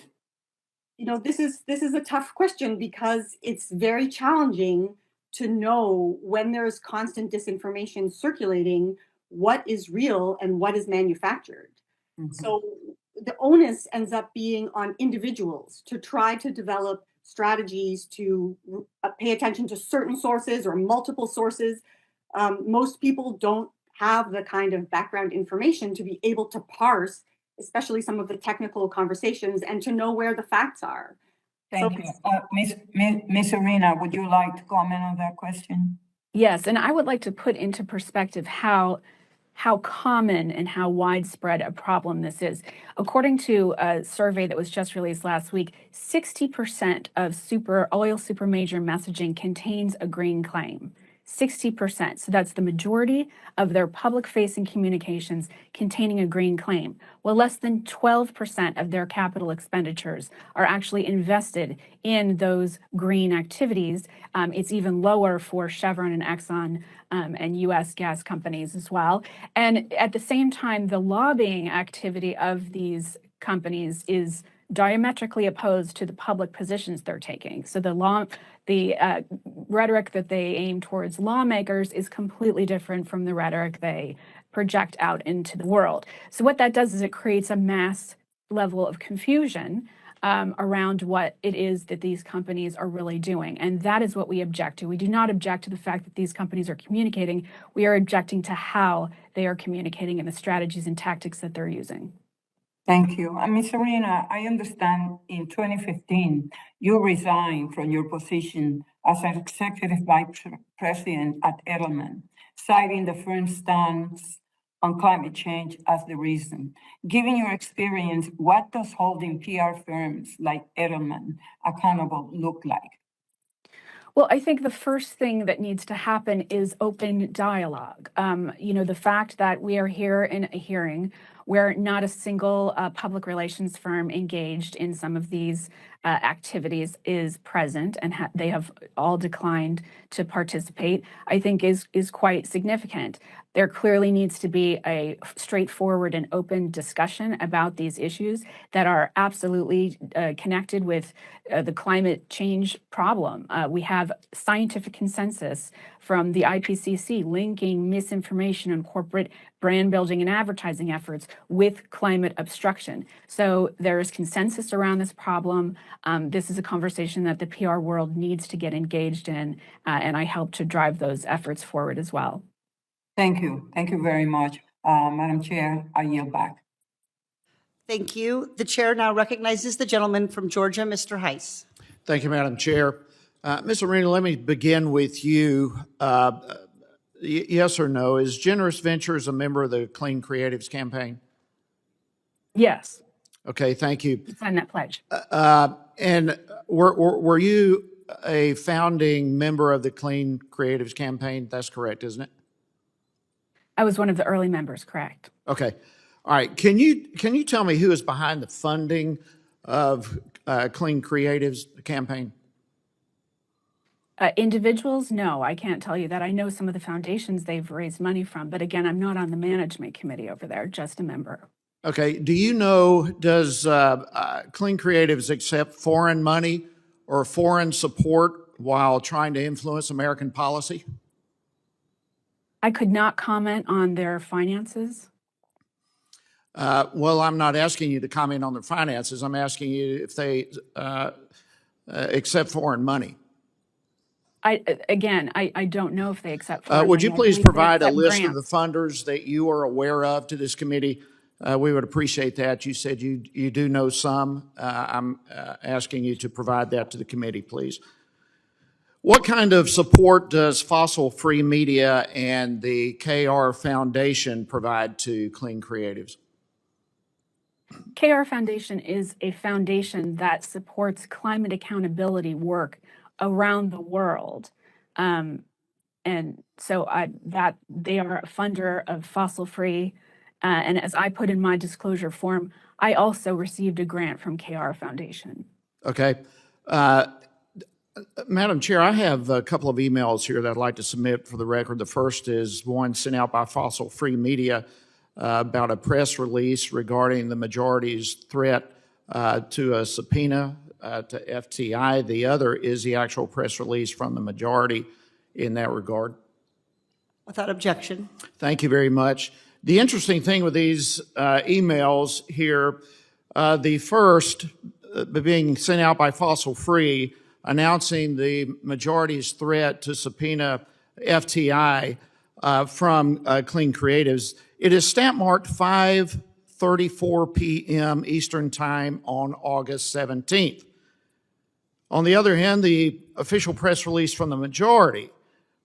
You know, this is a tough question because it's very challenging to know when there's constant disinformation circulating, what is real and what is manufactured. So the onus ends up being on individuals to try to develop strategies to pay attention to certain sources or multiple sources. Most people don't have the kind of background information to be able to parse, especially some of the technical conversations, and to know where the facts are. Thank you. Ms. Arena, would you like to comment on that question? Yes, and I would like to put into perspective how common and how widespread a problem this is. According to a survey that was just released last week, 60% of oil super major messaging contains a green claim. 60%. So that's the majority of their public-facing communications containing a green claim. Well, less than 12% of their capital expenditures are actually invested in those green activities. It's even lower for Chevron and Exxon and U.S. gas companies as well. And at the same time, the lobbying activity of these companies is diametrically opposed to the public positions they're taking. So the rhetoric that they aim towards lawmakers is completely different from the rhetoric they project out into the world. So what that does is it creates a mass level of confusion around what it is that these companies are really doing. And that is what we object to. We do not object to the fact that these companies are communicating. We are objecting to how they are communicating and the strategies and tactics that they're using. Thank you. Ms. Arena, I understand in 2015, you resigned from your position as an executive vice president at Edelman, citing the firm's stance on climate change as the reason. Given your experience, what does holding PR firms like Edelman accountable look like? Well, I think the first thing that needs to happen is open dialogue. The fact that we are here in a hearing where not a single public relations firm engaged in some of these activities is present, and they have all declined to participate, I think is quite significant. There clearly needs to be a straightforward and open discussion about these issues that are absolutely connected with the climate change problem. We have scientific consensus from the IPCC linking misinformation and corporate brand building and advertising efforts with climate obstruction. So there is consensus around this problem. This is a conversation that the PR world needs to get engaged in, and I help to drive those efforts forward as well. Thank you. Thank you very much. Madam Chair, I yield back. Thank you. The chair now recognizes the gentleman from Georgia, Mr. Heiss. Thank you, Madam Chair. Ms. Arena, let me begin with you. Yes or no, is Generous Ventures a member of the Clean Creatives campaign? Yes. Okay, thank you. Sign that pledge. And were you a founding member of the Clean Creatives campaign? That's correct, isn't it? I was one of the early members, correct. Okay. All right. Can you tell me who is behind the funding of Clean Creatives campaign? Individuals, no, I can't tell you that. I know some of the foundations they've raised money from, but again, I'm not on the management committee over there, just a member. Okay. Do you know, does Clean Creatives accept foreign money or foreign support while trying to influence American policy? I could not comment on their finances. Well, I'm not asking you to comment on their finances. I'm asking you if they accept foreign money. I don't know if they accept. Would you please provide a list of the funders that you are aware of to this committee? We would appreciate that. You said you do know some. I'm asking you to provide that to the committee, please. What kind of support does Fossil Free Media and the KR Foundation provide to Clean Creatives? KR Foundation is a foundation that supports climate accountability work around the world. And so that they are a funder of fossil free. And as I put in my disclosure form, I also received a grant from KR Foundation. Okay. Madam Chair, I have a couple of emails here that I'd like to submit for the record. The first is one sent out by Fossil Free Media about a press release regarding the majority's threat to a subpoena to FTI. The other is the actual press release from the majority in that regard. Without objection. Thank you very much. The interesting thing with these emails here, the first being sent out by Fossil Free, announcing the majority's threat to subpoena FTI from Clean Creatives. It is stamp marked 5:34 p.m. Eastern Time on August 17th. On the other hand, the official press release from the majority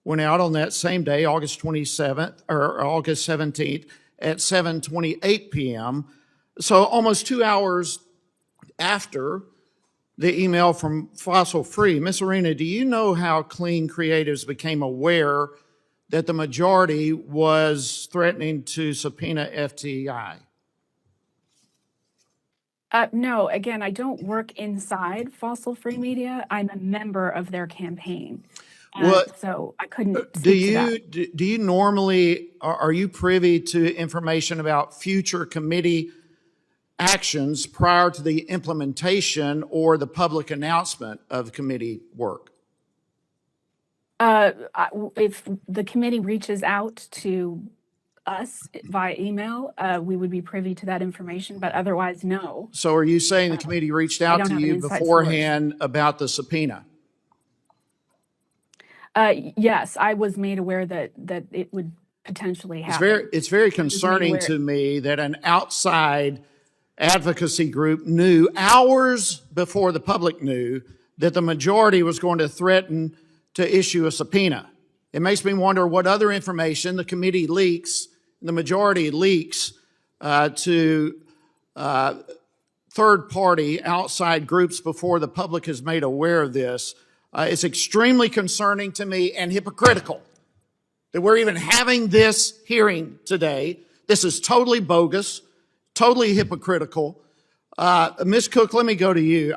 went out on that same day, August 27th, or August 17th at 7:28 p.m. So almost 2 hours after the email from Fossil Free. Ms. Arena, do you know how Clean Creatives became aware that the majority was threatening to subpoena FTI? No, again, I don't work inside Fossil Free Media. I'm a member of their campaign. So I couldn't speak to that. Do you normally, are you privy to information about future committee actions prior to the implementation or the public announcement of committee work? If the committee reaches out to us via email, we would be privy to that information, but otherwise, no. So are you saying the committee reached out to you beforehand about the subpoena? Yes, I was made aware that it would potentially happen. It's very concerning to me that an outside advocacy group knew hours before the public knew that the majority was going to threaten to issue a subpoena. It makes me wonder what other information the committee leaks, the majority leaks to third-party outside groups before the public is made aware of this. It's extremely concerning to me and hypocritical that we're even having this hearing today. This is totally bogus, totally hypocritical. Ms. Cook, let me go to you.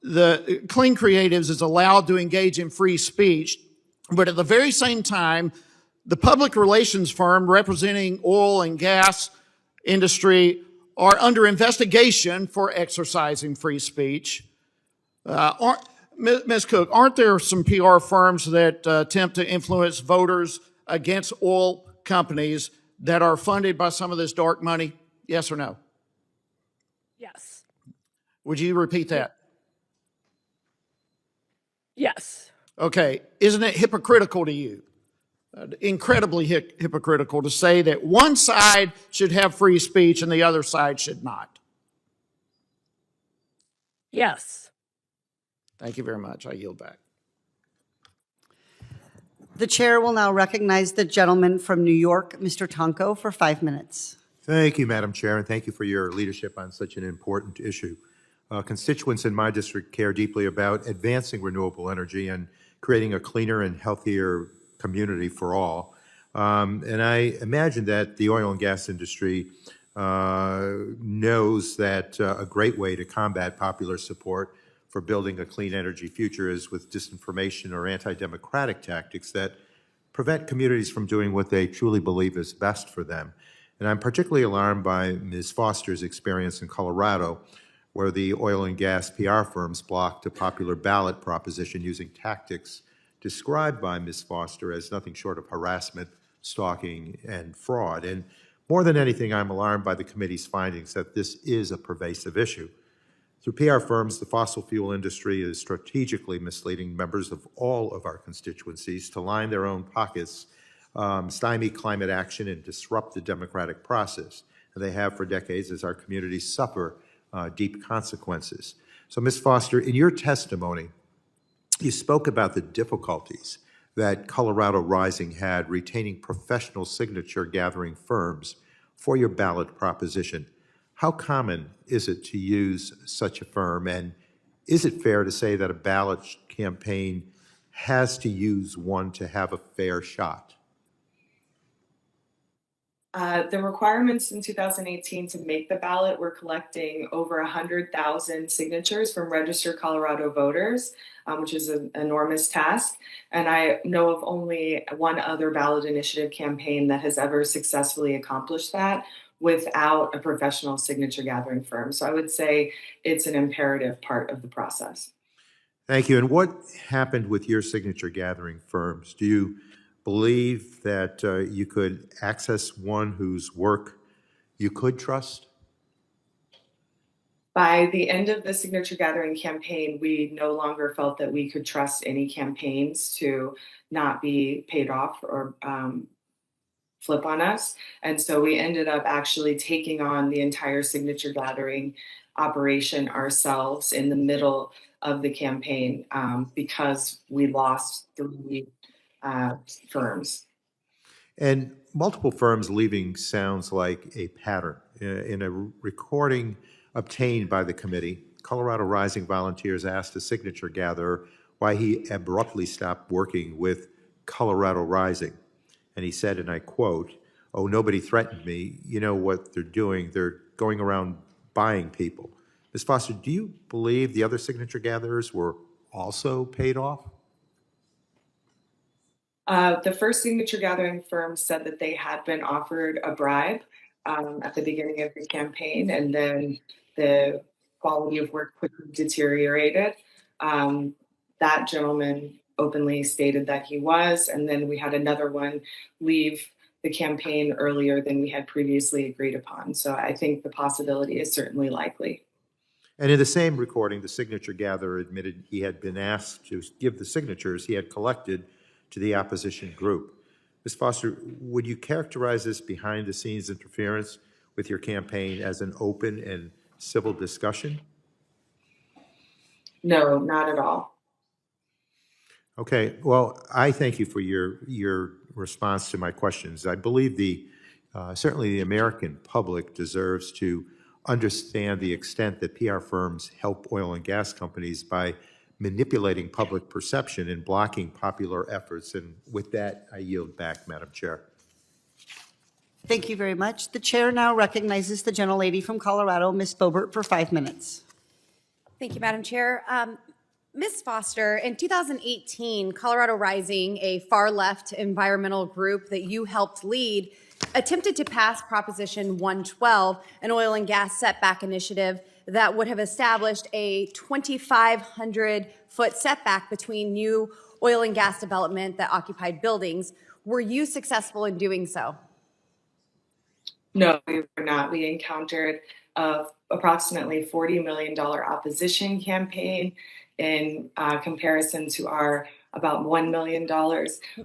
The Clean Creatives is allowed to engage in free speech, but at the very same time, the public relations firm representing oil and gas industry are under investigation for exercising free speech. Ms. Cook, aren't there some PR firms that attempt to influence voters against oil companies that are funded by some of this dark money? Yes or no? Yes. Would you repeat that? Yes. Okay. Isn't it hypocritical to you? Incredibly hypocritical to say that one side should have free speech and the other side should not. Yes. Thank you very much. I yield back. The chair will now recognize the gentleman from New York, Mr. Tonko, for 5 minutes. Thank you, Madam Chair, and thank you for your leadership on such an important issue. Constituents in my district care deeply about advancing renewable energy and creating a cleaner and healthier community for all. And I imagine that the oil and gas industry knows that a great way to combat popular support for building a clean energy future is with disinformation or anti-democratic tactics that prevent communities from doing what they truly believe is best for them. And I'm particularly alarmed by Ms. Foster's experience in Colorado, where the oil and gas PR firms blocked a popular ballot proposition using tactics described by Ms. Foster as nothing short of harassment, stalking, and fraud. And more than anything, I'm alarmed by the committee's findings that this is a pervasive issue. Through PR firms, the fossil fuel industry is strategically misleading members of all of our constituencies to line their own pockets, stymie climate action, and disrupt the democratic process. And they have for decades as our communities suffer deep consequences. So, Ms. Foster, in your testimony, you spoke about the difficulties that Colorado Rising had retaining professional signature gathering firms for your ballot proposition. How common is it to use such a firm, and is it fair to say that a ballot campaign has to use one to have a fair shot? The requirements in 2018 to make the ballot were collecting over 100,000 signatures from registered Colorado voters, which is an enormous task. And I know of only one other ballot initiative campaign that has ever successfully accomplished that without a professional signature gathering firm. So I would say it's an imperative part of the process. Thank you. And what happened with your signature gathering firms? Do you believe that you could access one whose work you could trust? By the end of the signature gathering campaign, we no longer felt that we could trust any campaigns to not be paid off or flip on us. And so we ended up actually taking on the entire signature gathering operation ourselves in the middle of the campaign because we lost 3 firms. And multiple firms leaving sounds like a pattern. In a recording obtained by the committee, Colorado Rising volunteers asked a signature gatherer why he abruptly stopped working with Colorado Rising. And he said, and I quote, "Oh, nobody threatened me. You know what they're doing. They're going around buying people." Ms. Foster, do you believe the other signature gatherers were also paid off? The first signature gathering firm said that they had been offered a bribe at the beginning of the campaign, and then the quality of work quickly deteriorated. That gentleman openly stated that he was, and then we had another one leave the campaign earlier than we had previously agreed upon. So I think the possibility is certainly likely. And in the same recording, the signature gatherer admitted he had been asked to give the signatures he had collected to the opposition group. Ms. Foster, would you characterize this behind-the-scenes interference with your campaign as an open and civil discussion? No, not at all. Okay, well, I thank you for your response to my questions. I believe certainly the American public deserves to understand the extent that PR firms help oil and gas companies by manipulating public perception and blocking popular efforts. And with that, I yield back, Madam Chair. Thank you very much. The chair now recognizes the gentlelady from Colorado, Ms. Boebert, for 5 minutes. Thank you, Madam Chair. Ms. Foster, in 2018, Colorado Rising, a far-left environmental group that you helped lead, attempted to pass Proposition 112, an oil and gas setback initiative that would have established a 2,500-foot setback between new oil and gas development that occupied buildings. Were you successful in doing so? No, we were not. We encountered approximately $40 million opposition campaign in comparison to our about $1 million.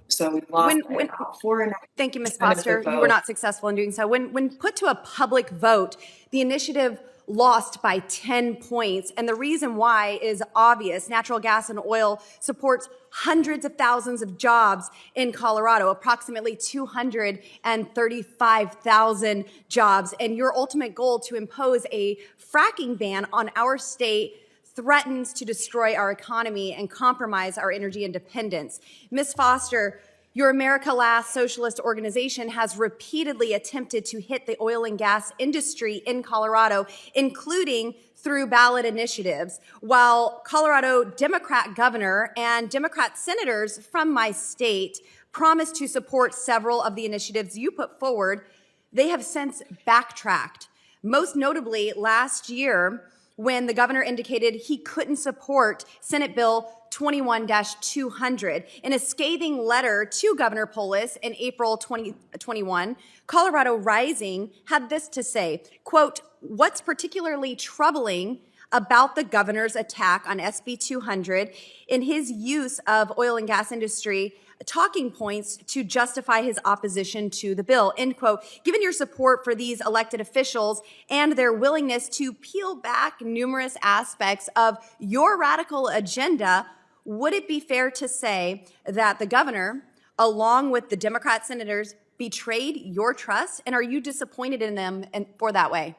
So we lost about 4.5%. Thank you, Ms. Foster. You were not successful in doing so. When put to a public vote, the initiative lost by 10 points. And the reason why is obvious. Natural gas and oil supports hundreds of thousands of jobs in Colorado, approximately 235,000 jobs. And your ultimate goal to impose a fracking ban on our state threatens to destroy our economy and compromise our energy independence. Ms. Foster, your America Last socialist organization has repeatedly attempted to hit the oil and gas industry in Colorado, including through ballot initiatives, while Colorado Democrat governor and Democrat senators from my state promised to support several of the initiatives you put forward. They have since backtracked, most notably last year, when the governor indicated he couldn't support Senate Bill 21-200. In a scathing letter to Governor Polis in April 2021, Colorado Rising had this to say, quote, "What's particularly troubling about the governor's attack on SB 200 in his use of oil and gas industry talking points to justify his opposition to the bill," end quote. Given your support for these elected officials and their willingness to peel back numerous aspects of your radical agenda, would it be fair to say that the governor, along with the Democrat senators, betrayed your trust? And are you disappointed in them and for that way?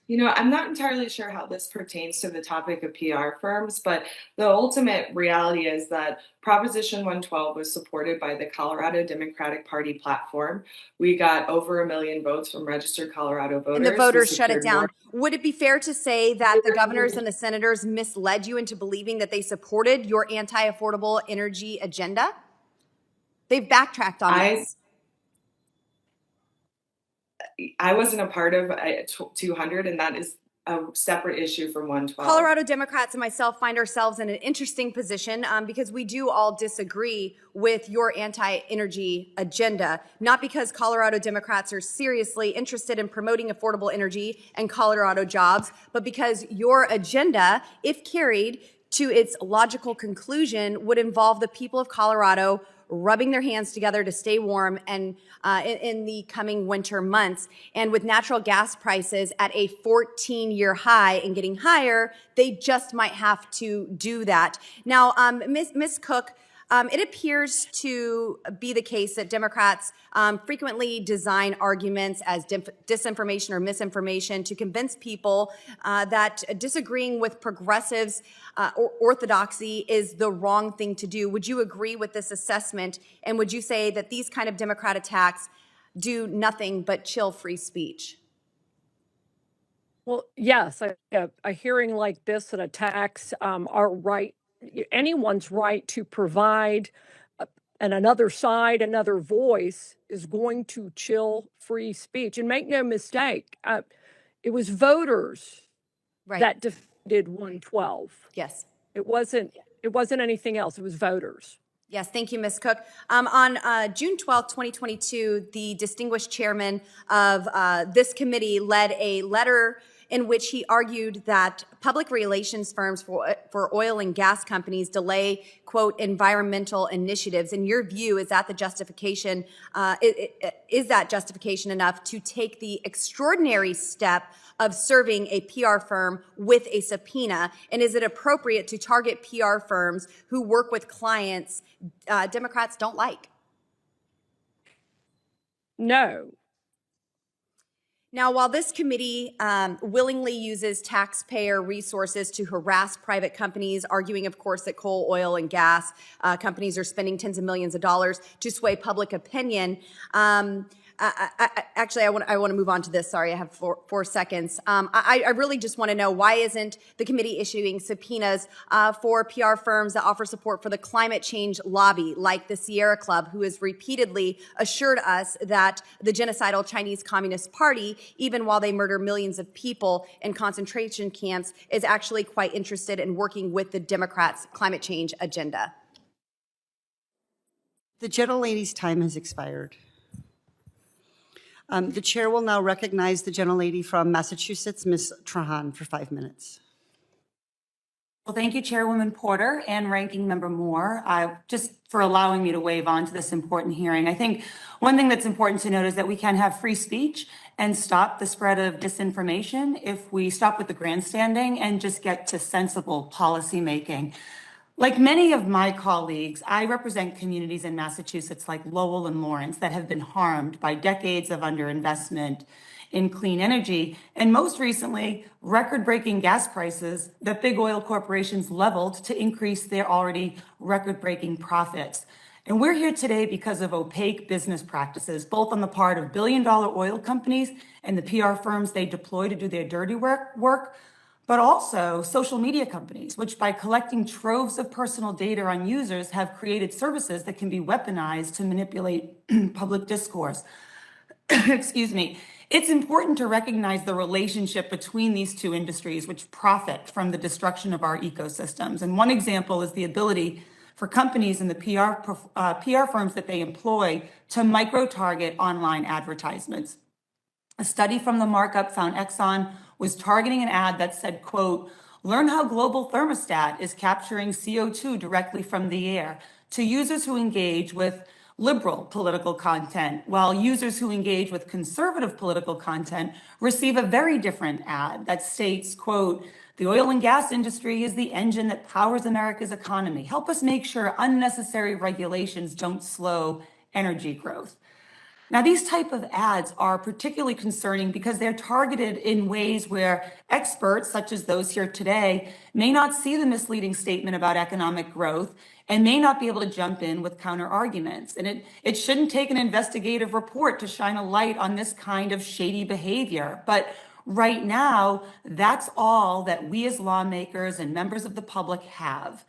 I'm not entirely sure how this pertains to the topic of PR firms, but the ultimate reality is that Proposition 112 was supported by the Colorado Democratic Party platform. We got over 1 million votes from registered Colorado voters. And the voters We shut it secured down. more- Would it be fair to say that the governors and the senators misled you into believing that they supported your anti-affordable energy agenda? They've backtracked on this. I wasn't a part of 200, and that is a separate issue from 112. Colorado Democrats and myself find ourselves in an interesting position because we do all disagree with your anti-energy agenda, not because Colorado Democrats are seriously interested in promoting affordable energy and Colorado jobs, but because your agenda, if carried to its logical conclusion, would involve the people of Colorado rubbing their hands together to stay warm and in the coming winter months. And with natural gas prices at a 14-year high and getting higher, they just might have to do that. Now, Ms. Cook, it appears to be the case that Democrats frequently design arguments as disinformation or misinformation to convince people that disagreeing with progressives' orthodoxy is the wrong thing to do. Would you agree with this assessment? And would you say that these kind of Democrat attacks do nothing but chill free speech? Well, yes, a hearing like this that attacks our right, anyone's right to provide and another side, another voice is going to chill free speech. And make no mistake, it was voters that defeated 112. Yes. It wasn't anything else. It was voters. Yes, thank you, Ms. Cook. On June 12, 2022, the distinguished chairman of this committee led a letter in which he argued that public relations firms for oil and gas companies delay, quote, environmental initiatives. In your view, is that the justification? Is that justification enough to take the extraordinary step of serving a PR firm with a subpoena? And is it appropriate to target PR firms who work with clients Democrats don't like? No. Now, while this committee willingly uses taxpayer resources to harass private companies, arguing, of course, that coal, oil, and gas companies are spending tens of millions of dollars to sway public opinion, actually, I want to move on to this. Sorry, I have four seconds. I really just want to know, why isn't the committee issuing subpoenas for PR firms that offer support for the climate change lobby, like the Sierra Club, who has repeatedly assured us that the genocidal Chinese Communist Party, even while they murder millions of people in concentration camps, is actually quite interested in working with the Democrats' climate change agenda? The gentlelady's time has expired. The chair will now recognize the gentlelady from Massachusetts, Ms. Trahan, for 5 minutes. Well, thank you, Chairwoman Porter and Ranking Member Moore, just for allowing me to wave on to this important hearing. I think one thing that's important to note is that we can have free speech and stop the spread of disinformation if we stop with the grandstanding and just get to sensible policy making. Like many of my colleagues, I represent communities in Massachusetts like Lowell and Lawrence that have been harmed by decades of underinvestment in clean energy, and most recently, record-breaking gas prices that big oil corporations leveled to increase their already record-breaking profits. And we're here today because of opaque business practices, both on the part of billion-dollar oil companies and the PR firms they deploy to do their dirty work, but also social media companies, which by collecting troves of personal data on users have created services that can be weaponized to manipulate public discourse. Excuse me. It's important to recognize the relationship between these two industries, which profit from the destruction of our ecosystems. And one example is the ability for companies and the PR firms that they employ to micro-target online advertisements. A study from the markup found Exxon was targeting an ad that said, quote, "Learn how global thermostat is capturing CO2 directly from the air," to users who engage with liberal political content, while users who engage with conservative political content receive a very different ad that states, quote, "The oil and gas industry is the engine that powers America's economy. Help us make sure unnecessary regulations don't slow energy growth." Now, these type of ads are particularly concerning because they're targeted in ways where experts, such as those here today, may not see the misleading statement about economic growth and may not be able to jump in with counter arguments. And it shouldn't take an investigative report to shine a light on this kind of shady behavior. But right now, that's all that we as lawmakers and members of the public have.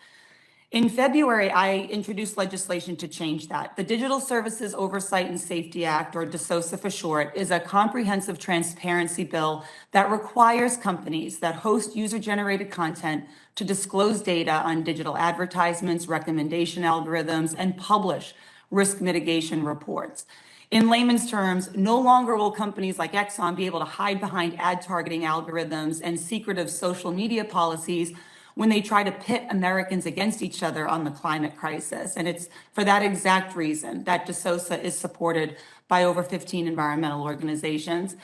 In February, I introduced legislation to change that. The Digital Services Oversight and Safety Act, or DSOSA for short, is a comprehensive transparency bill that requires companies that host user-generated content to disclose data on digital advertisements, recommendation algorithms, and publish risk mitigation reports. In layman's terms, no longer will companies like Exxon be able to hide behind ad targeting algorithms and secretive social media policies when they try to pit Americans against each other on the climate crisis. And it's for that exact reason that DSOSA is supported by over 15 environmental organizations.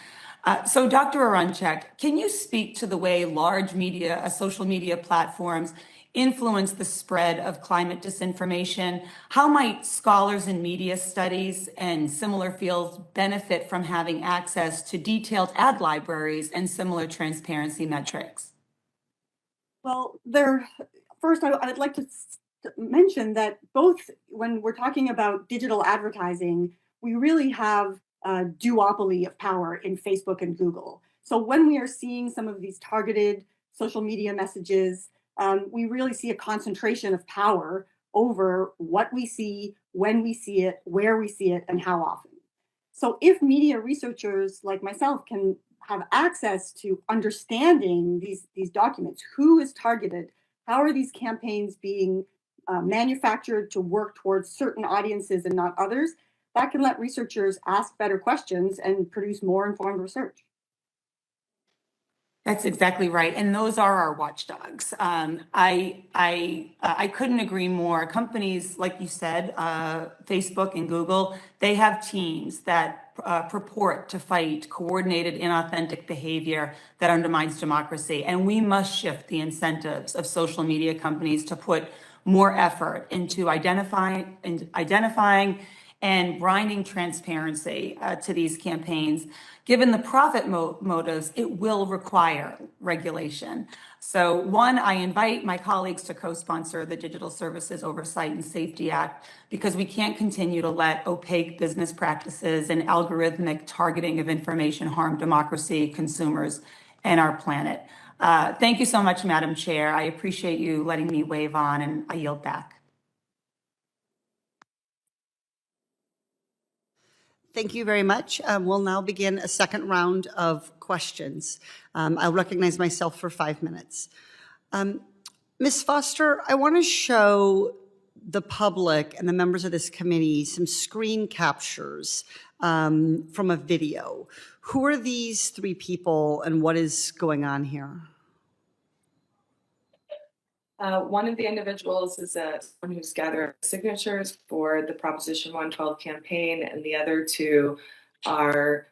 So Dr. Aronchek, can you speak to the way large media, social media platforms influence the spread of climate disinformation? How might scholars in media studies and similar fields benefit from having access to detailed ad libraries and similar transparency metrics? Well, first, I'd like to mention that both when we're talking about digital advertising, we really have a duopoly of power in Facebook and Google. So when we are seeing some of these targeted social media messages, we really see a concentration of power over what we see, when we see it, where we see it, and how often. So if media researchers like myself can have access to understanding these documents, who is targeted, how are these campaigns being manufactured to work towards certain audiences and not others, that can let researchers ask better questions and produce more informed research. That's exactly right, and those are our watchdogs. I couldn't agree more. Companies, like you said, Facebook and Google, they have teams that purport to fight coordinated, inauthentic behavior that undermines democracy, and we must shift the incentives of social media companies to put more effort into identifying and grinding transparency to these campaigns. Given the profit motives, it will require regulation. So one, I invite my colleagues to co-sponsor the Digital Services Oversight and Safety Act because we can't continue to let opaque business practices and algorithmic targeting of information harm democracy, consumers, and our planet. Thank you so much, Madam Chair. I appreciate you letting me wave on, and I yield back. Thank you very much. We'll now begin a second round of questions. I'll recognize myself for 5 minutes. Ms. Foster, I want to show the public and the members of this committee some screen captures from a video. Who are these 3 people and what is going on here? One of the individuals is someone who's gathered signatures for the Proposition 112 campaign, and the other 2 are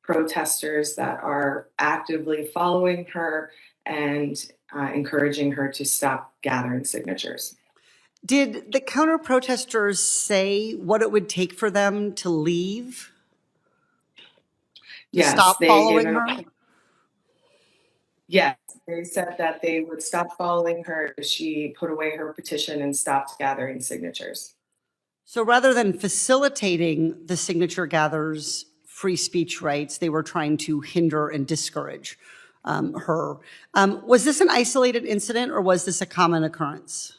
protesters that are actively following her and encouraging her to stop gathering signatures. Did the counter-protesters say what it would take for them to leave? Yes, stop following her? Yes, they said that they would stop following her if she put away her petition and stopped gathering signatures. So rather than facilitating the signature gatherers' free speech rights, they were trying to hinder and discourage her. Was this an isolated incident or was this a common occurrence?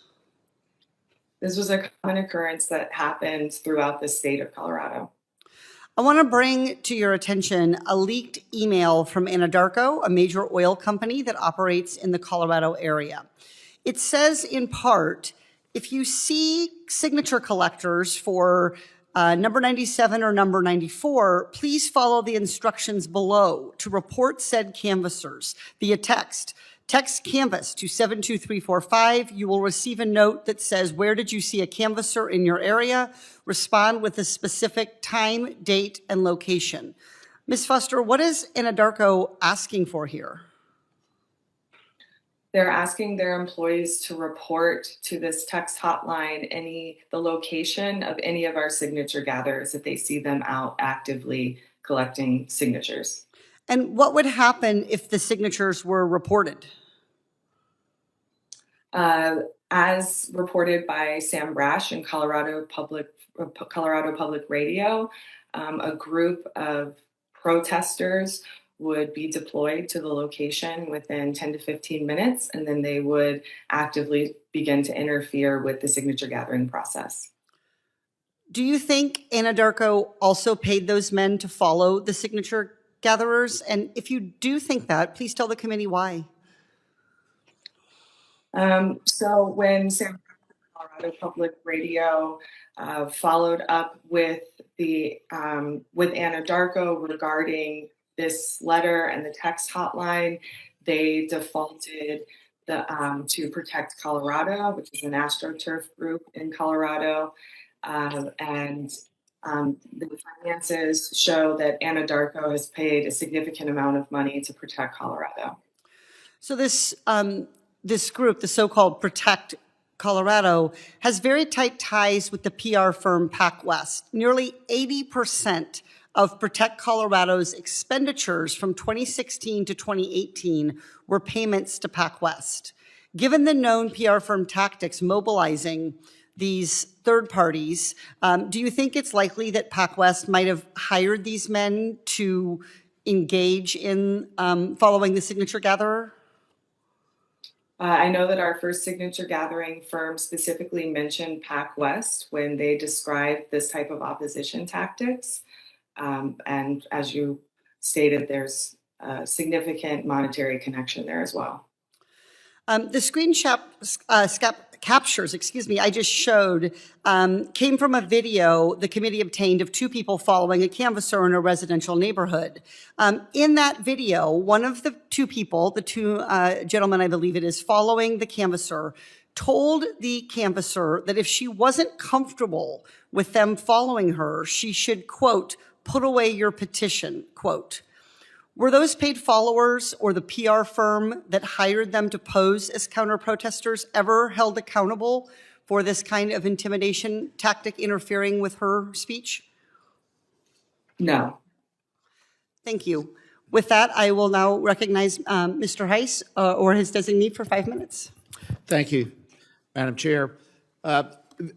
This was a common occurrence that happened throughout the state of Colorado. I want to bring to your attention a leaked email from Anadarko, a major oil company that operates in the Colorado area. It says in part, if you see signature collectors for number 97 or number 94, please follow the instructions below to report said canvassers via text. Text canvas to 72345. You will receive a note that says, where did you see a canvasser in your area? Respond with a specific time, date, and location. Ms. Foster, what is Anadarko asking for here? They're asking their employees to report to this text hotline the location of any of our signature gatherers if they see them out actively collecting signatures. And what would happen if the signatures were reported? As reported by Sam Brash in Colorado Public Radio, a group of protesters would be deployed to the location within 10 to 15 minutes, and then they would actively begin to interfere with the signature gathering process. Do you think Anadarko also paid those men to follow the signature gatherers? And if you do think that, please tell the committee why. So when Sam Colorado Public Radio followed up with Anadarko regarding this letter and the text hotline, they defaulted to Protect Colorado, which is an AstroTurf group in Colorado, and the finances show that Anadarko has paid a significant amount of money to protect Colorado. So this group, the so-called Protect Colorado, has very tight ties with the PR firm PacWest. Nearly 80% of Protect Colorado's expenditures from 2016 to 2018 were payments to PacWest. Given the known PR firm tactics mobilizing these third parties, do you think it's likely that PacWest might have hired these men to engage in following the signature gatherer? I know that our first signature gathering firm specifically mentioned PacWest when they described this type of opposition tactics. And as you stated, there's a significant monetary connection there as well. The screen captures, I just showed came from a video the committee obtained of two people following a canvasser in a residential neighborhood. In that video, one of the two people, the two gentlemen I believe it is, following the canvasser, told the canvasser that if she wasn't comfortable with them following her, she should, quote, put away your petition, quote. Were those paid followers or the PR firm that hired them to pose as counter-protesters ever held accountable for this kind of intimidation tactic interfering with her speech? No. Thank you. With that, I will now recognize Mr. Heiss or his designee for 5 minutes. Thank you, Madam Chair.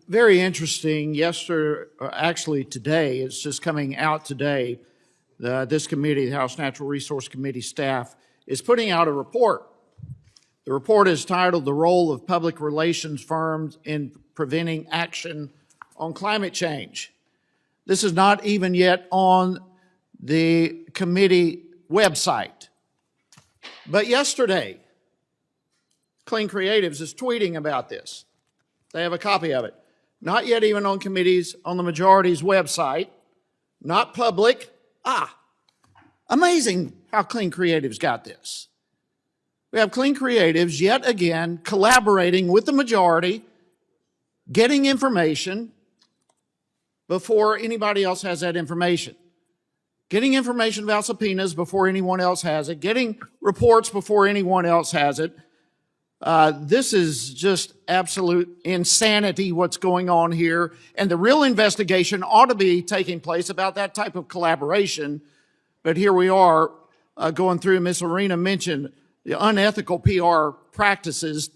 Very interesting. Actually today, it's just coming out today, this committee, the House Natural Resource Committee staff, is putting out a report. The report is titled "The Role of Public Relations Firms in Preventing Action on Climate Change." This is not even yet on the committee website. But yesterday, Clean Creatives is tweeting about this. They have a copy of it. Not yet even on committees, on the majority's website, not public. Amazing how Clean Creatives got this. We have Clean Creatives yet again collaborating with the majority, getting information before anybody else has that information. Getting information about subpoenas before anyone else has it, getting reports before anyone else has it. This is just absolute insanity what's going on here, and the real investigation ought to be taking place about that type of collaboration. But here we are going through, Ms. Arena mentioned the unethical PR practices,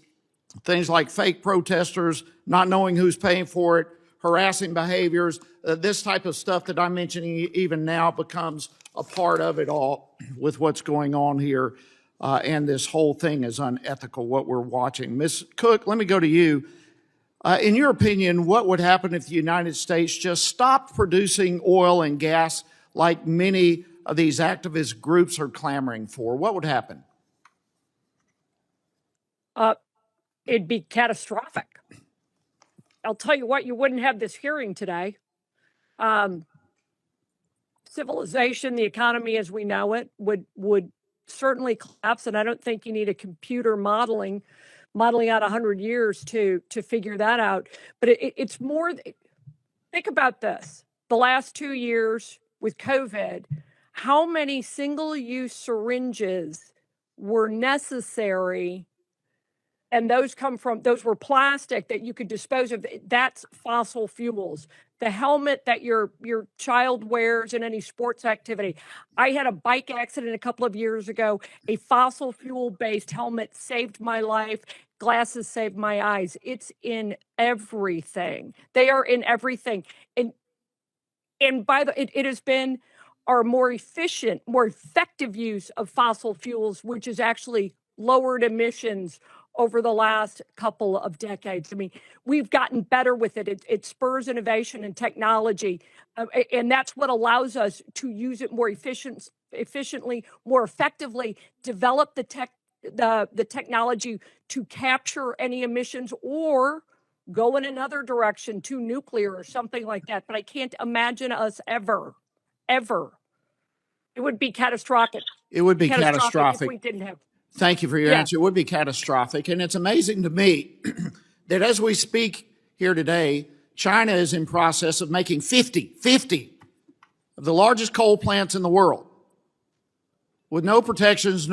things like fake protesters, not knowing who's paying for it, harassing behaviors. This type of stuff that I'm mentioning even now becomes a part of it all with what's going on here. And this whole thing is unethical, what we're watching. Ms. Cook, let me go to you. In your opinion, what would happen if the United States just stopped producing oil and gas like many of these activist groups are clamoring for? What would happen? It'd be catastrophic. I'll tell you what, you wouldn't have this hearing today. Civilization, the economy as we know it, would certainly collapse, and I don't think you need a computer modeling out 100 years to figure that out. But it's more, think about this. The last 2 years with COVID, how many single-use syringes were necessary and those were plastic that you could dispose of. That's fossil fuels. The helmet that your child wears in any sports activity. I had a bike accident a couple of years ago. A fossil fuel based helmet saved my life. Glasses saved my eyes. It's in everything. They are in everything. And it has been our more efficient, more effective use of fossil fuels, which has actually lowered emissions over the last couple of decades. I mean, we've gotten better with it. It spurs innovation and technology, and that's what allows us to use it more efficiently, more effectively, develop the technology to capture any emissions or go in another direction to nuclear or something like that. But I can't imagine us ever. It would be catastrophic. It would be If catastrophic. we didn't have. Thank you for your Yeah. answer. It would be catastrophic. And it's amazing to me that as we speak here today, China is in process of making 50 of the largest coal plants in the world with no protections,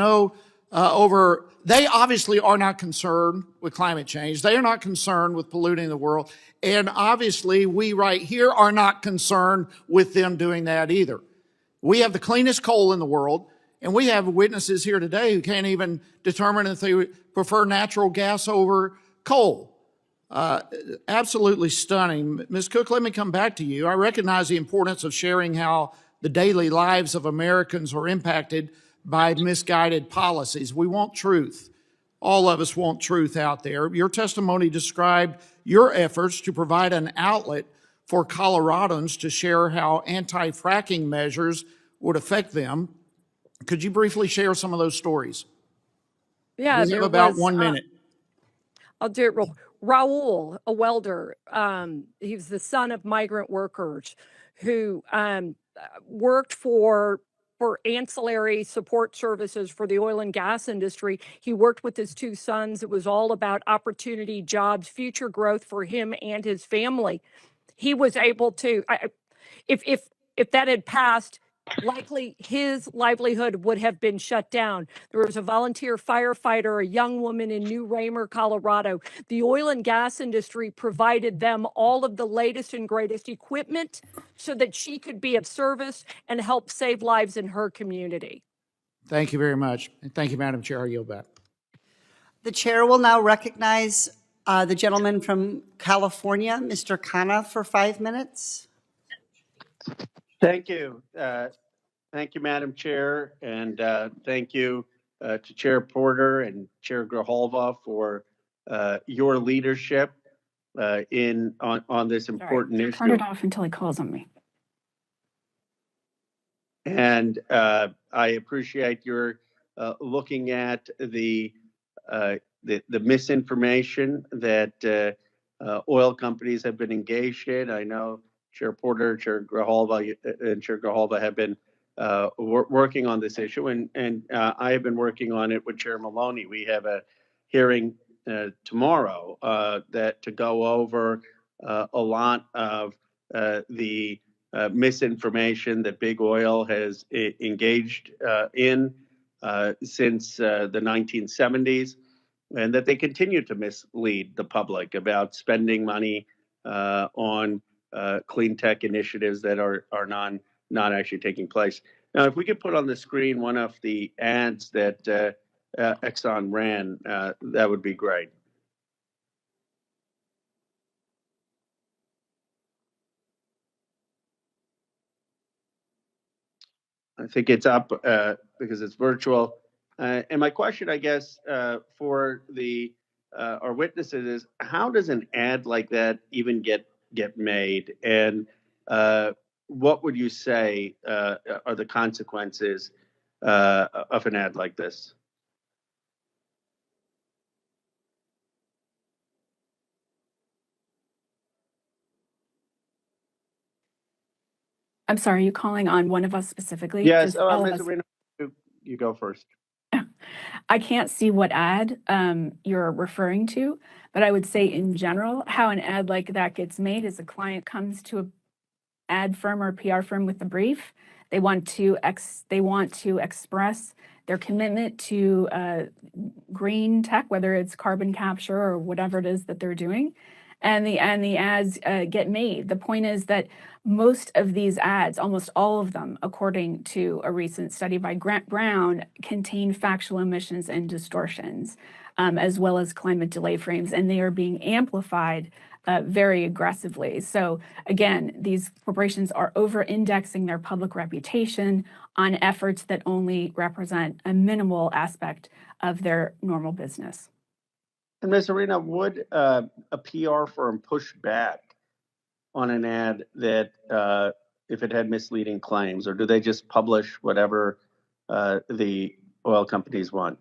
they obviously are not concerned with climate change. They are not concerned with polluting the world. And obviously we right here are not concerned with them doing that either. We have the cleanest coal in the world, and we have witnesses here today who can't even determine if they prefer natural gas over coal. Absolutely stunning. Ms. Cook, let me come back to you. I recognize the importance of sharing how the daily lives of Americans are impacted by misguided policies. We want truth. All of us want truth out there. Your testimony described your efforts to provide an outlet for Coloradans to share how anti-fracking measures would affect them. Could you briefly share some of those stories? Yeah, We have about 1 minute. I'll do it real. Raul, a welder, he was the son of migrant workers who worked for ancillary support services for the oil and gas industry. He worked with his two sons. It was all about opportunity, jobs, future growth for him and his family. He was able to, if that had passed, likely his livelihood would have been shut down. There was a volunteer firefighter, a young woman in New Raymer, Colorado. The oil and gas industry provided them all of the latest and greatest equipment so that she could be of service and help save lives in her community. Thank you very much. And thank you, Madam Chair. I yield back. The chair will now recognize the gentleman from California, Mr. Khanna, for 5 minutes. Thank you. Thank you, Madam Chair, and thank you to Chair Porter and Chair Grijalva for your leadership on this important issue. Turn it off until he calls on me. And I appreciate your looking at the misinformation that oil companies have been engaged in. I know Chair Porter, Chair Grijalva, and Chair Grijalva have been working on this issue, and I have been working on it with Chair Maloney. We have a hearing tomorrow to go over a lot of the misinformation that big oil has engaged in since the 1970s, and that they continue to mislead the public about spending money on clean tech initiatives that are not actually taking place. Now, if we could put on the screen one of the ads that Exxon ran, that would be great. I think it's up because it's virtual. And my question, I guess, for our witnesses is, how does an ad like that even get made? And what would you say are the consequences of an ad like this? I'm sorry, are you calling on one of us specifically? Yes, Ms. Reno, you go first. I can't see what ad you're referring to, but I would say in general, how an ad like that gets made is a client comes to an ad firm or a PR firm with a brief. They want to express their commitment to green tech, whether it's carbon capture or whatever it is that they're doing. And the ads get made. The point is that most of these ads, almost all of them, according to a recent study by Grant Brown, contain factual omissions and distortions, as well as climate delay frames, and they are being amplified very aggressively. So again, these corporations are over-indexing their public reputation on efforts that only represent a minimal aspect of their normal business. And Ms. Arena, would a PR firm push back on an ad that if it had misleading claims, or do they just publish whatever the oil companies want?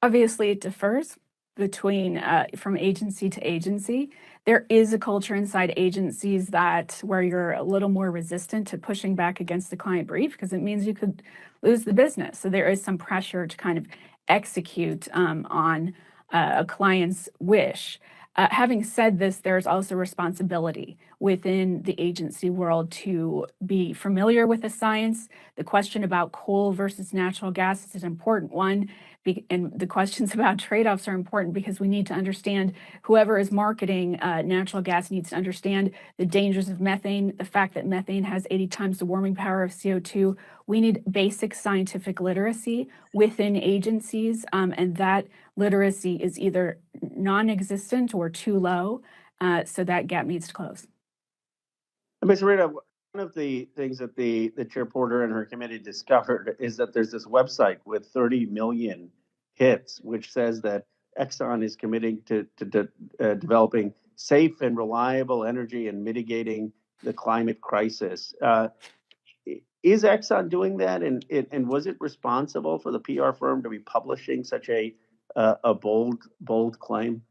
Obviously, it differs between from agency to agency. There is a culture inside agencies that where you're a little more resistant to pushing back against the client brief because it means you could lose the business. So there is some pressure to kind of execute on a client's wish. Having said this, there's also responsibility within the agency world to be familiar with the science. The question about coal versus natural gas is an important one. And the questions about trade-offs are important because we need to understand, whoever is marketing natural gas needs to understand the dangers of methane, the fact that methane has 80 times the warming power of CO2. We need basic scientific literacy within agencies, and that literacy is either non-existent or too low, so that gap needs to close. Ms. Arena, one of the things that the Chair Porter and her committee discovered is that there's this website with 30 million hits, which says that Exxon is committing to developing safe and reliable energy and mitigating the climate crisis. Is Exxon doing that, and was it responsible for the PR firm to be publishing such a bold claim?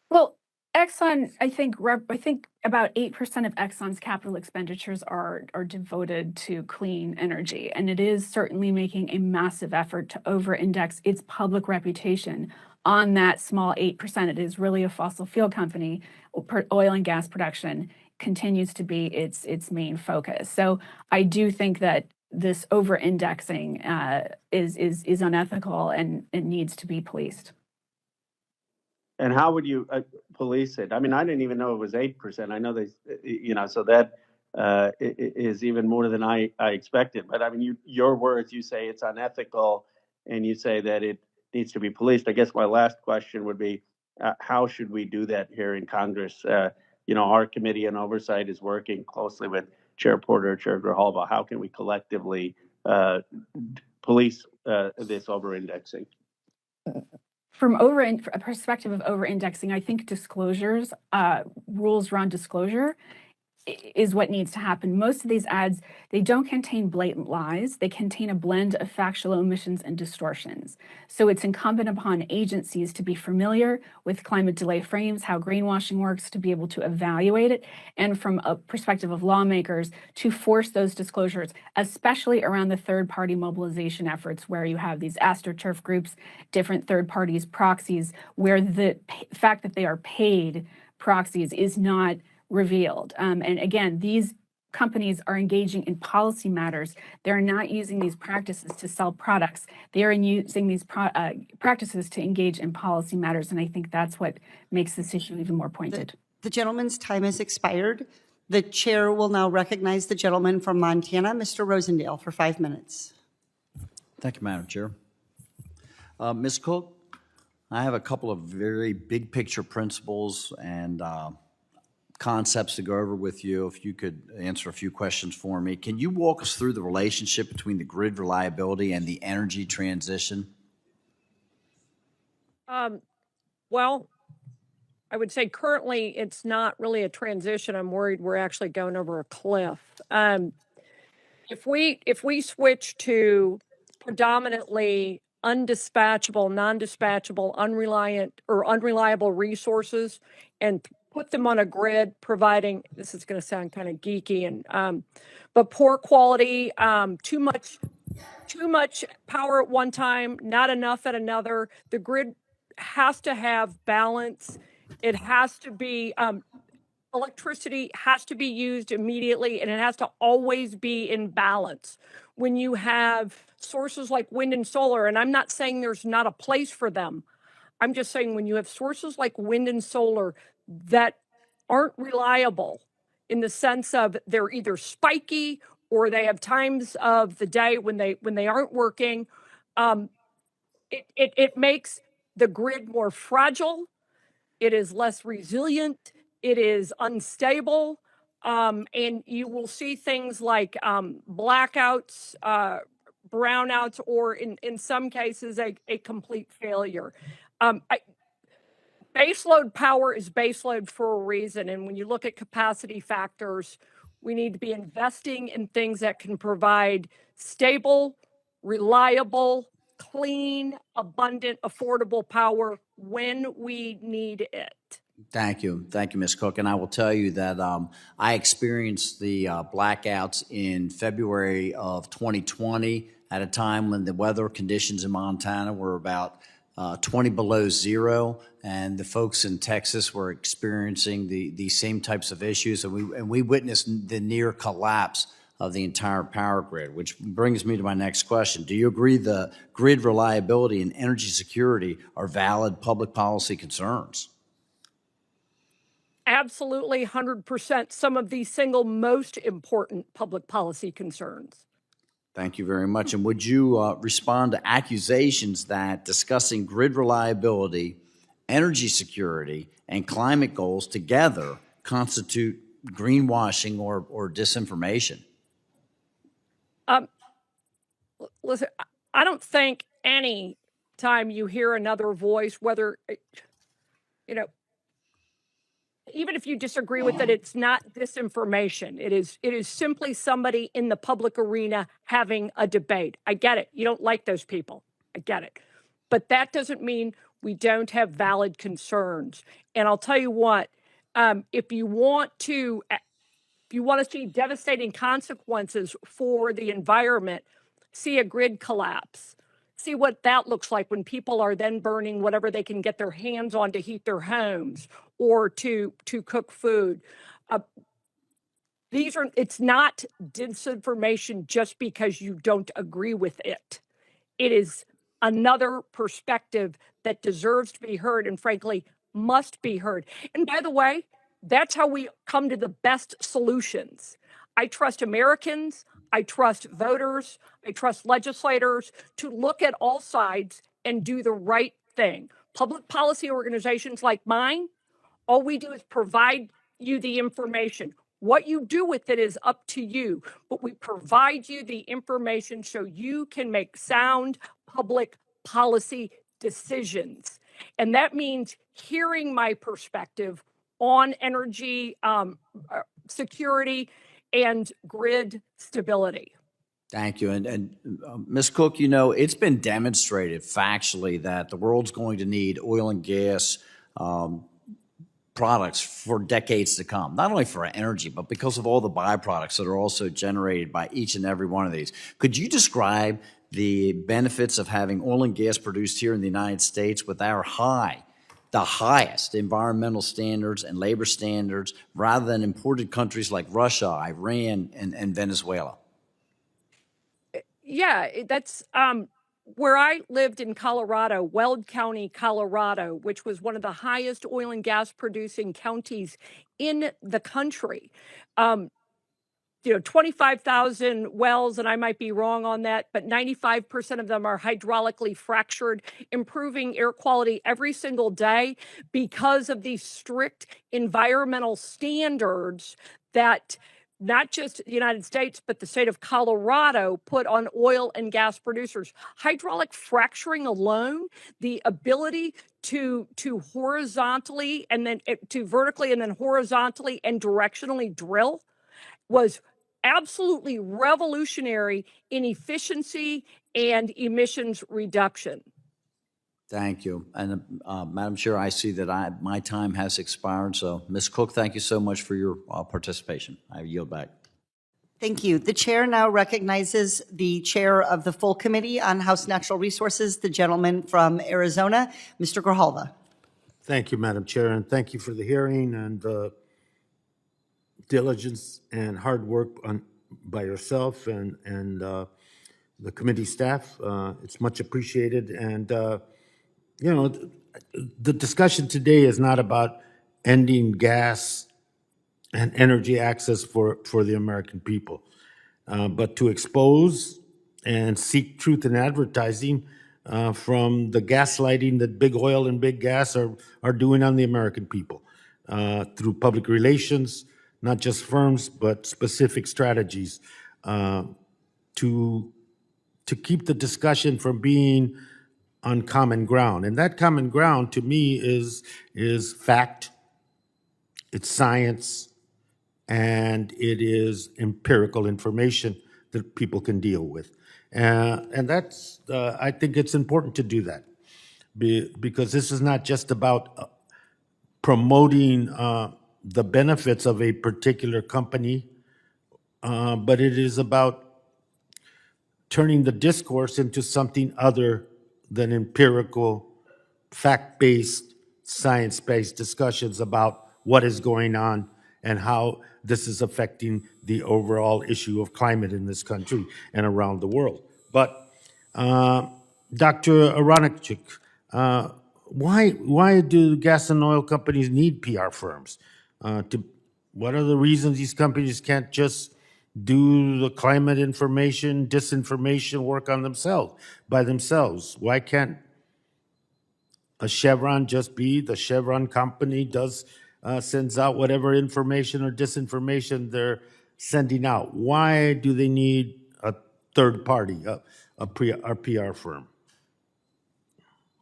Well, Exxon, I think about 8% of Exxon's capital expenditures are devoted to clean energy, and it is certainly making a massive effort to over-index its public reputation on that small 8%. It is really a fossil fuel company. Oil and gas production continues to be its main focus. So I do think that this over-indexing is unethical and it needs to be policed. And how would you police it? I mean, I didn't even know it was 8%. I know they, so that is even more than I expected. But I mean, your words, you say it's unethical, and you say that it needs to be policed. I guess my last question would be, how should we do that here in Congress? Our committee on oversight is working closely with Chair Porter, Chair Grijalva. How can we collectively police this over-indexing? From a perspective of over-indexing, I think disclosures, rules around disclosure is what needs to happen. Most of these ads, they don't contain blatant lies. They contain a blend of factual omissions and distortions. So it's incumbent upon agencies to be familiar with climate delay frames, how greenwashing works, to be able to evaluate it, and from a perspective of lawmakers, to force those disclosures, especially around the third-party mobilization efforts where you have these astroturf groups, different third parties, proxies, where the fact that they are paid proxies is not revealed. And again, these companies are engaging in policy matters. They're not using these practices to sell products. They are using these practices to engage in policy matters. And I think that's what makes this issue even more pointed. The gentleman's time has expired. The chair will now recognize the gentleman from Montana, Mr. Rosendale, for 5 minutes. Thank you, Madam Chair. Ms. Cook, I have a couple of very big picture principles and concepts to go over with you. If you could answer a few questions for me. Can you walk us through the relationship between the grid reliability and the energy transition? Well, I would say currently it's not really a transition. I'm worried we're actually going over a cliff. If we switch to predominantly undispatchable, non-dispatchable, unreliable resources and put them on a grid, providing, this is going to sound kind of geeky, and but poor quality, too much power at one time, not enough at another. The grid has to have balance. It has to be electricity has to be used immediately and it has to always be in balance. When you have sources like wind and solar, and I'm not saying there's not a place for them, I'm just saying when you have sources like wind and solar that aren't reliable in the sense of they're either spiky or they have times of the day when they aren't working, it makes the grid more fragile. It is less resilient. It is unstable. And you will see things like blackouts, brownouts, or in some cases, a complete failure. Baseload power is baseload for a reason. And when you look at capacity factors, we need to be investing in things that can provide stable, reliable, clean, abundant, affordable power when we need it. Thank you. Thank you, Ms. Cook. And I will tell you that I experienced the blackouts in February of 2020 at a time when the weather conditions in Montana were about 20 below zero, and the folks in Texas were experiencing the same types of issues, and we witnessed the near collapse of the entire power grid, which brings me to my next question. Do you agree the grid reliability and energy security are valid public policy concerns? Absolutely, 100%. Some of the single most important public policy concerns. Thank you very much. And would you respond to accusations that discussing grid reliability, energy security, and climate goals together constitute greenwashing or disinformation? Listen, I don't think any time you hear another voice, whether, even if you disagree with it, it's not disinformation. It is simply somebody in the public arena having a debate. I get it. You don't like those people. I get it. But that doesn't mean we don't have valid concerns. And I'll tell you what, if you want to see devastating consequences for the environment, see a grid collapse. See what that looks like when people are then burning whatever they can get their hands on to heat their homes or to cook food. It's not disinformation just because you don't agree with it. It is another perspective that deserves to be heard and frankly must be heard. And by the way, that's how we come to the best solutions. I trust Americans, I trust voters, I trust legislators to look at all sides and do the right thing. Public policy organizations like mine, all we do is provide you the information. What you do with it is up to you, but we provide you the information so you can make sound public policy decisions. And that means hearing my perspective on energy security and grid stability. Thank you. And Ms. Cook, it's been demonstrated factually that the world's going to need oil and gas products for decades to come, not only for energy, but because of all the byproducts that are also generated by each and every one of these. Could you describe the benefits of having oil and gas produced here in the United States with the highest environmental standards and labor standards, rather than imported countries like Russia, Iran, and Venezuela? Yeah, that's where I lived in Colorado, Weld County, Colorado, which was one of the highest oil and gas producing counties in the country. 25,000 wells, and I might be wrong on that, but 95% of them are hydraulically fractured, improving air quality every single day because of these strict environmental standards that not just the United States, but the state of Colorado put on oil and gas producers. Hydraulic fracturing alone, the ability to horizontally and then to vertically and then horizontally and directionally drill was absolutely revolutionary in efficiency and emissions reduction. Thank you. And Madam Chair, I see that my time has expired. So Ms. Cook, thank you so much for your participation. I yield back. Thank you. The chair now recognizes the chair of the full committee on House Natural Resources, the gentleman from Arizona, Mr. Grijalva. Thank you, Madam Chair, and thank you for the hearing and diligence and hard work by yourself and the committee staff. It's much appreciated. And, you know, the discussion today is not about ending gas and energy access for the American people, but to expose and seek truth in advertising from the gaslighting that big oil and big gas are doing on the American people through public relations, not just firms, but specific strategies to keep the discussion from being on common ground. And that common ground to me is fact, it's science, and it is empirical information that people can deal with. And that's, I think it's important to do that because this is not just about promoting the benefits of a particular company, but it is about turning the discourse into something other than empirical, fact-based, science-based discussions about what is going on and how this is affecting the overall issue of climate in this country and around the world. But Dr. Aronachik, why do gas and oil companies need PR firms? What are the reasons these companies can't just do the climate information, disinformation work on themselves, by themselves? Why can't a Chevron just be the Chevron company sends out whatever information or disinformation they're sending out? Why do they need a third party, a PR firm?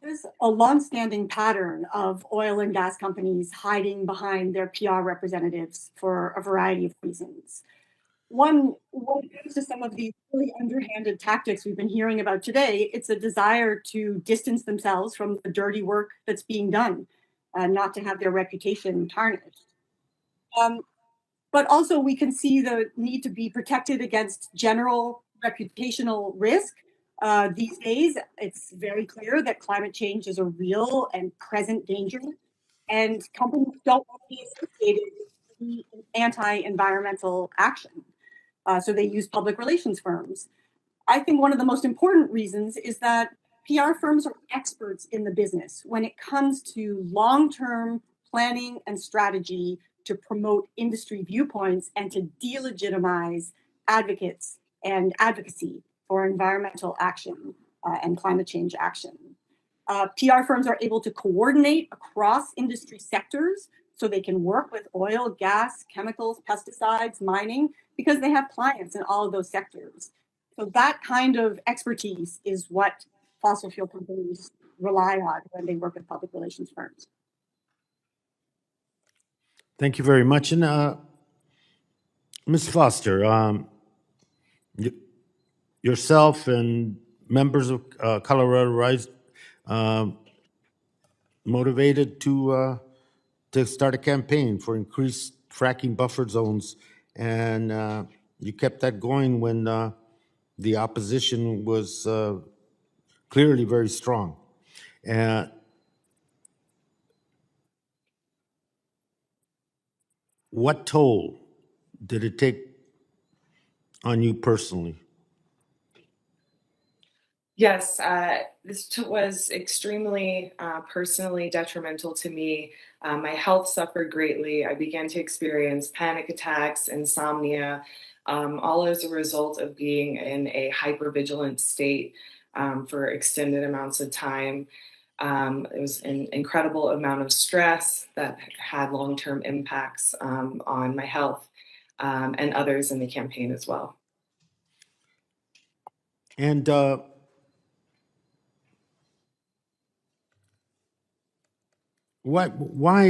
There's a longstanding pattern of oil and gas companies hiding behind their PR representatives for a variety of reasons. When it comes to some of these really underhanded tactics we've been hearing about today, it's a desire to distance themselves from the dirty work that's being done, not to have their reputation tarnished. But also we can see the need to be protected against general reputational risk. These days, it's very clear that climate change is a real and present danger, and companies don't want to be associated with anti-environmental action. So they use public relations firms. I think one of the most important reasons is that PR firms are experts in the business when it comes to long-term planning and strategy to promote industry viewpoints and to delegitimize advocates and advocacy for environmental action and climate change action. PR firms are able to coordinate across industry sectors so they can work with oil, gas, chemicals, pesticides, mining, because they have clients in all of those sectors. So that kind of expertise is what fossil fuel companies rely on when they work with public relations firms. Thank you very much. And Ms. Foster, yourself and members of Colorado Rise motivated to start a campaign for increased fracking buffer zones, and you kept that going when the opposition was clearly very strong. What toll did it take on you personally? Yes, this was extremely personally detrimental to me. My health suffered greatly. I began to experience panic attacks, insomnia, all as a result of being in a hypervigilant state for extended amounts of time. It was an incredible amount of stress that had long-term impacts on my health and others in the campaign as well. And why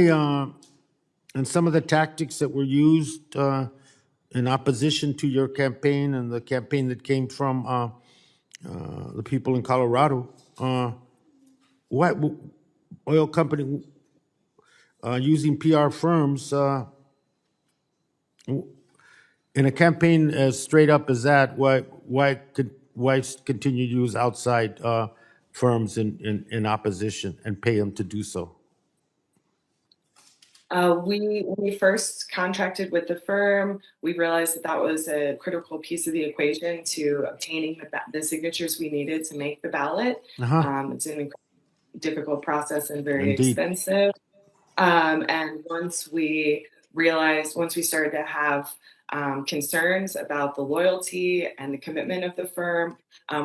and some of the tactics that were used in opposition to your campaign and the campaign that came from the people in Colorado, what oil company using PR firms in a campaign as straight up as that? Why continue to use outside firms in opposition and pay them to do so? When we first contracted with the firm, we realized that that was a critical piece of the equation to obtaining the signatures we needed to make the ballot. It's an incredibly difficult process and very Indeed. expensive. And once we started to have concerns about the loyalty and the commitment of the firm,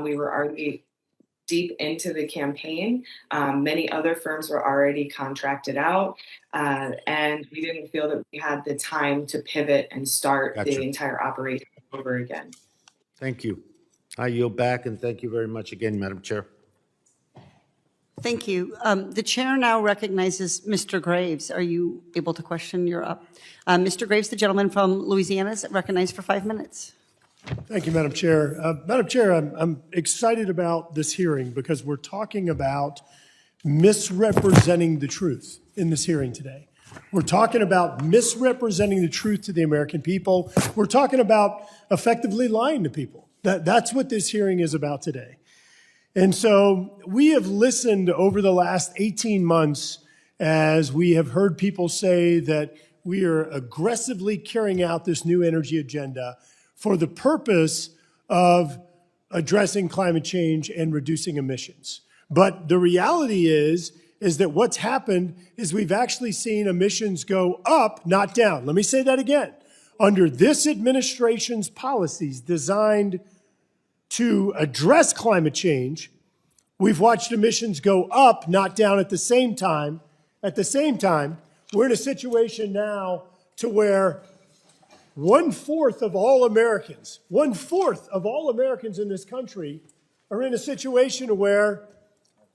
we were already deep into the campaign. Many other firms were already contracted out, and we didn't feel that we had the time to pivot and start the entire operation over again. Thank you. I yield back, and thank you very much again, Madam Chair. Thank you. The chair now recognizes Mr. Graves. Are you able to question? You're up. Mr. Graves, the gentleman from Louisiana, is recognized for 5 minutes. Thank you, Madam Chair. Madam Chair, I'm excited about this hearing because we're talking about misrepresenting the truth in this hearing today. We're talking about misrepresenting the truth to the American people. We're talking about effectively lying to people. That's what this hearing is about today. And so we have listened over the last 18 months as we have heard people say that we are aggressively carrying out this new energy agenda for the purpose of addressing climate change and reducing emissions. But the reality is that what's happened is we've actually seen emissions go up, not down. Let me say that again. Under this administration's policies designed to address climate change, we've watched emissions go up, not down at the same time. At the same time, we're in a situation now to where 1/4 of all Americans, 1/4 of all Americans in this country are in a situation where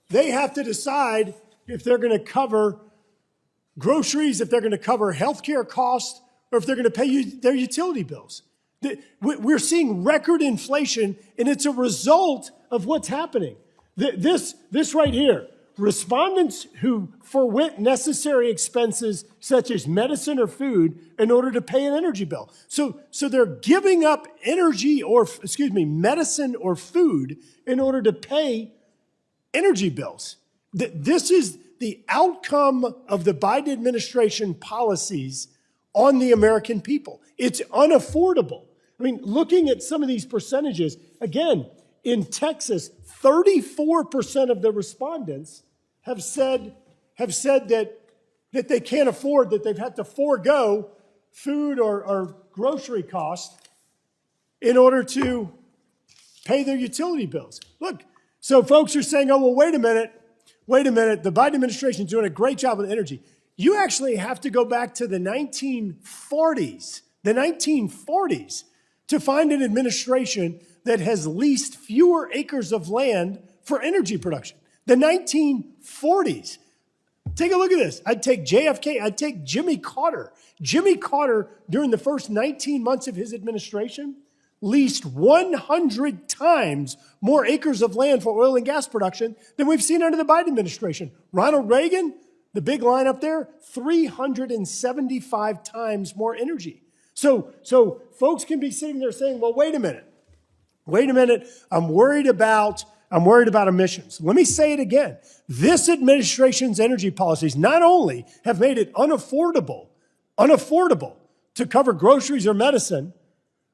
they have to decide if they're going to cover groceries, if they're going to cover healthcare costs, or if they're going to pay their utility bills. We're seeing record inflation, and it's a result of what's happening. This right here, respondents who forwent necessary expenses such as medicine or food in order to pay an energy bill. So they're giving up medicine or food in order to pay energy bills. This is the outcome of the Biden administration policies on the American people. It's unaffordable. I mean, looking at some of these percentages, again, in Texas, 34% of the respondents have said that they can't afford, that they've had to forego food or grocery costs in order to pay their utility bills. Look, so folks are saying, oh, well, wait a minute, the Biden administration is doing a great job with energy. You actually have to go back to the 1940s, to find an administration that has leased fewer acres of land for energy production. The 1940s. Take a look at this. I'd take JFK, I'd take Jimmy Carter. Jimmy Carter, during the first 19 months of his administration, leased 100 times more acres of land for oil and gas production than we've seen under the Biden administration. Ronald Reagan, the big line up there, 375 times more energy. So folks can be sitting there saying, well, wait a minute, I'm worried about emissions. Let me say it again. This administration's energy policies not only have made it unaffordable to cover groceries or medicine,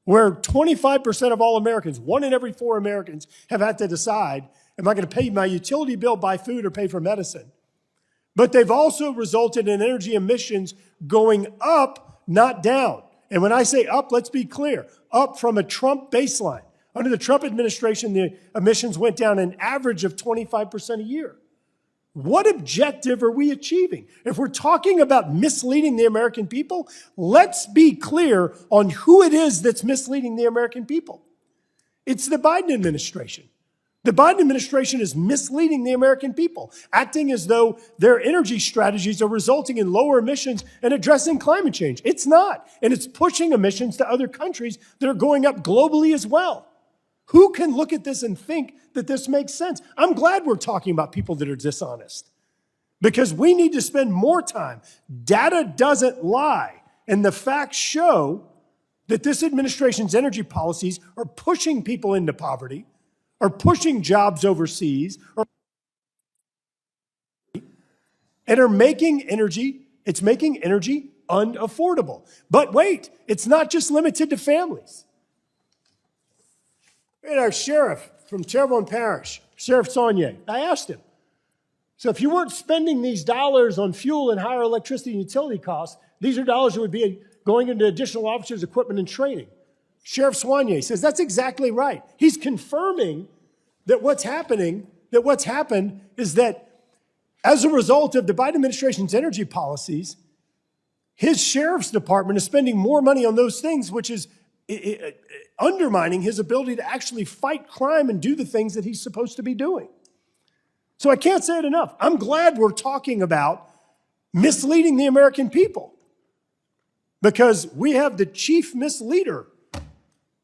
where 25% of all Americans, 1 in every 4 Americans, have had to decide, am I going to pay my utility bill, buy food, or pay for medicine? But they've also resulted in energy emissions going up, not down. And when I say up, let's be clear, up from a Trump baseline. Under the Trump administration, the emissions went down an average of 25% a year. What objective are we achieving? If we're talking about misleading the American people, let's be clear on who it is that's misleading the American people. It's the Biden administration. The Biden administration is misleading the American people, acting as though their energy strategies are resulting in lower emissions and addressing climate change. It's not. And it's pushing emissions to other countries that are going up globally as well. Who can look at this and think that this makes sense? I'm glad we're talking about people that are dishonest, because we need to spend more time. Data doesn't lie. And the facts show that this administration's energy policies are pushing people into poverty, are pushing jobs overseas, and are making energy It's making energy unaffordable. But wait, it's not just limited to families. We had our sheriff from Terrebonne Parish, Sheriff Saunier. I asked him, so if you weren't spending these dollars on fuel and higher electricity and utility costs, these are dollars that would be going into additional officers' equipment and training. Sheriff Saunier says that's exactly right. He's confirming that what's happened is that as a result of the Biden administration's energy policies, his sheriff's department is spending more money on those things, which is undermining his ability to actually fight crime and do the things that he's supposed to be doing. So I can't say it enough. I'm glad we're talking about misleading the American people, because we have the chief misleader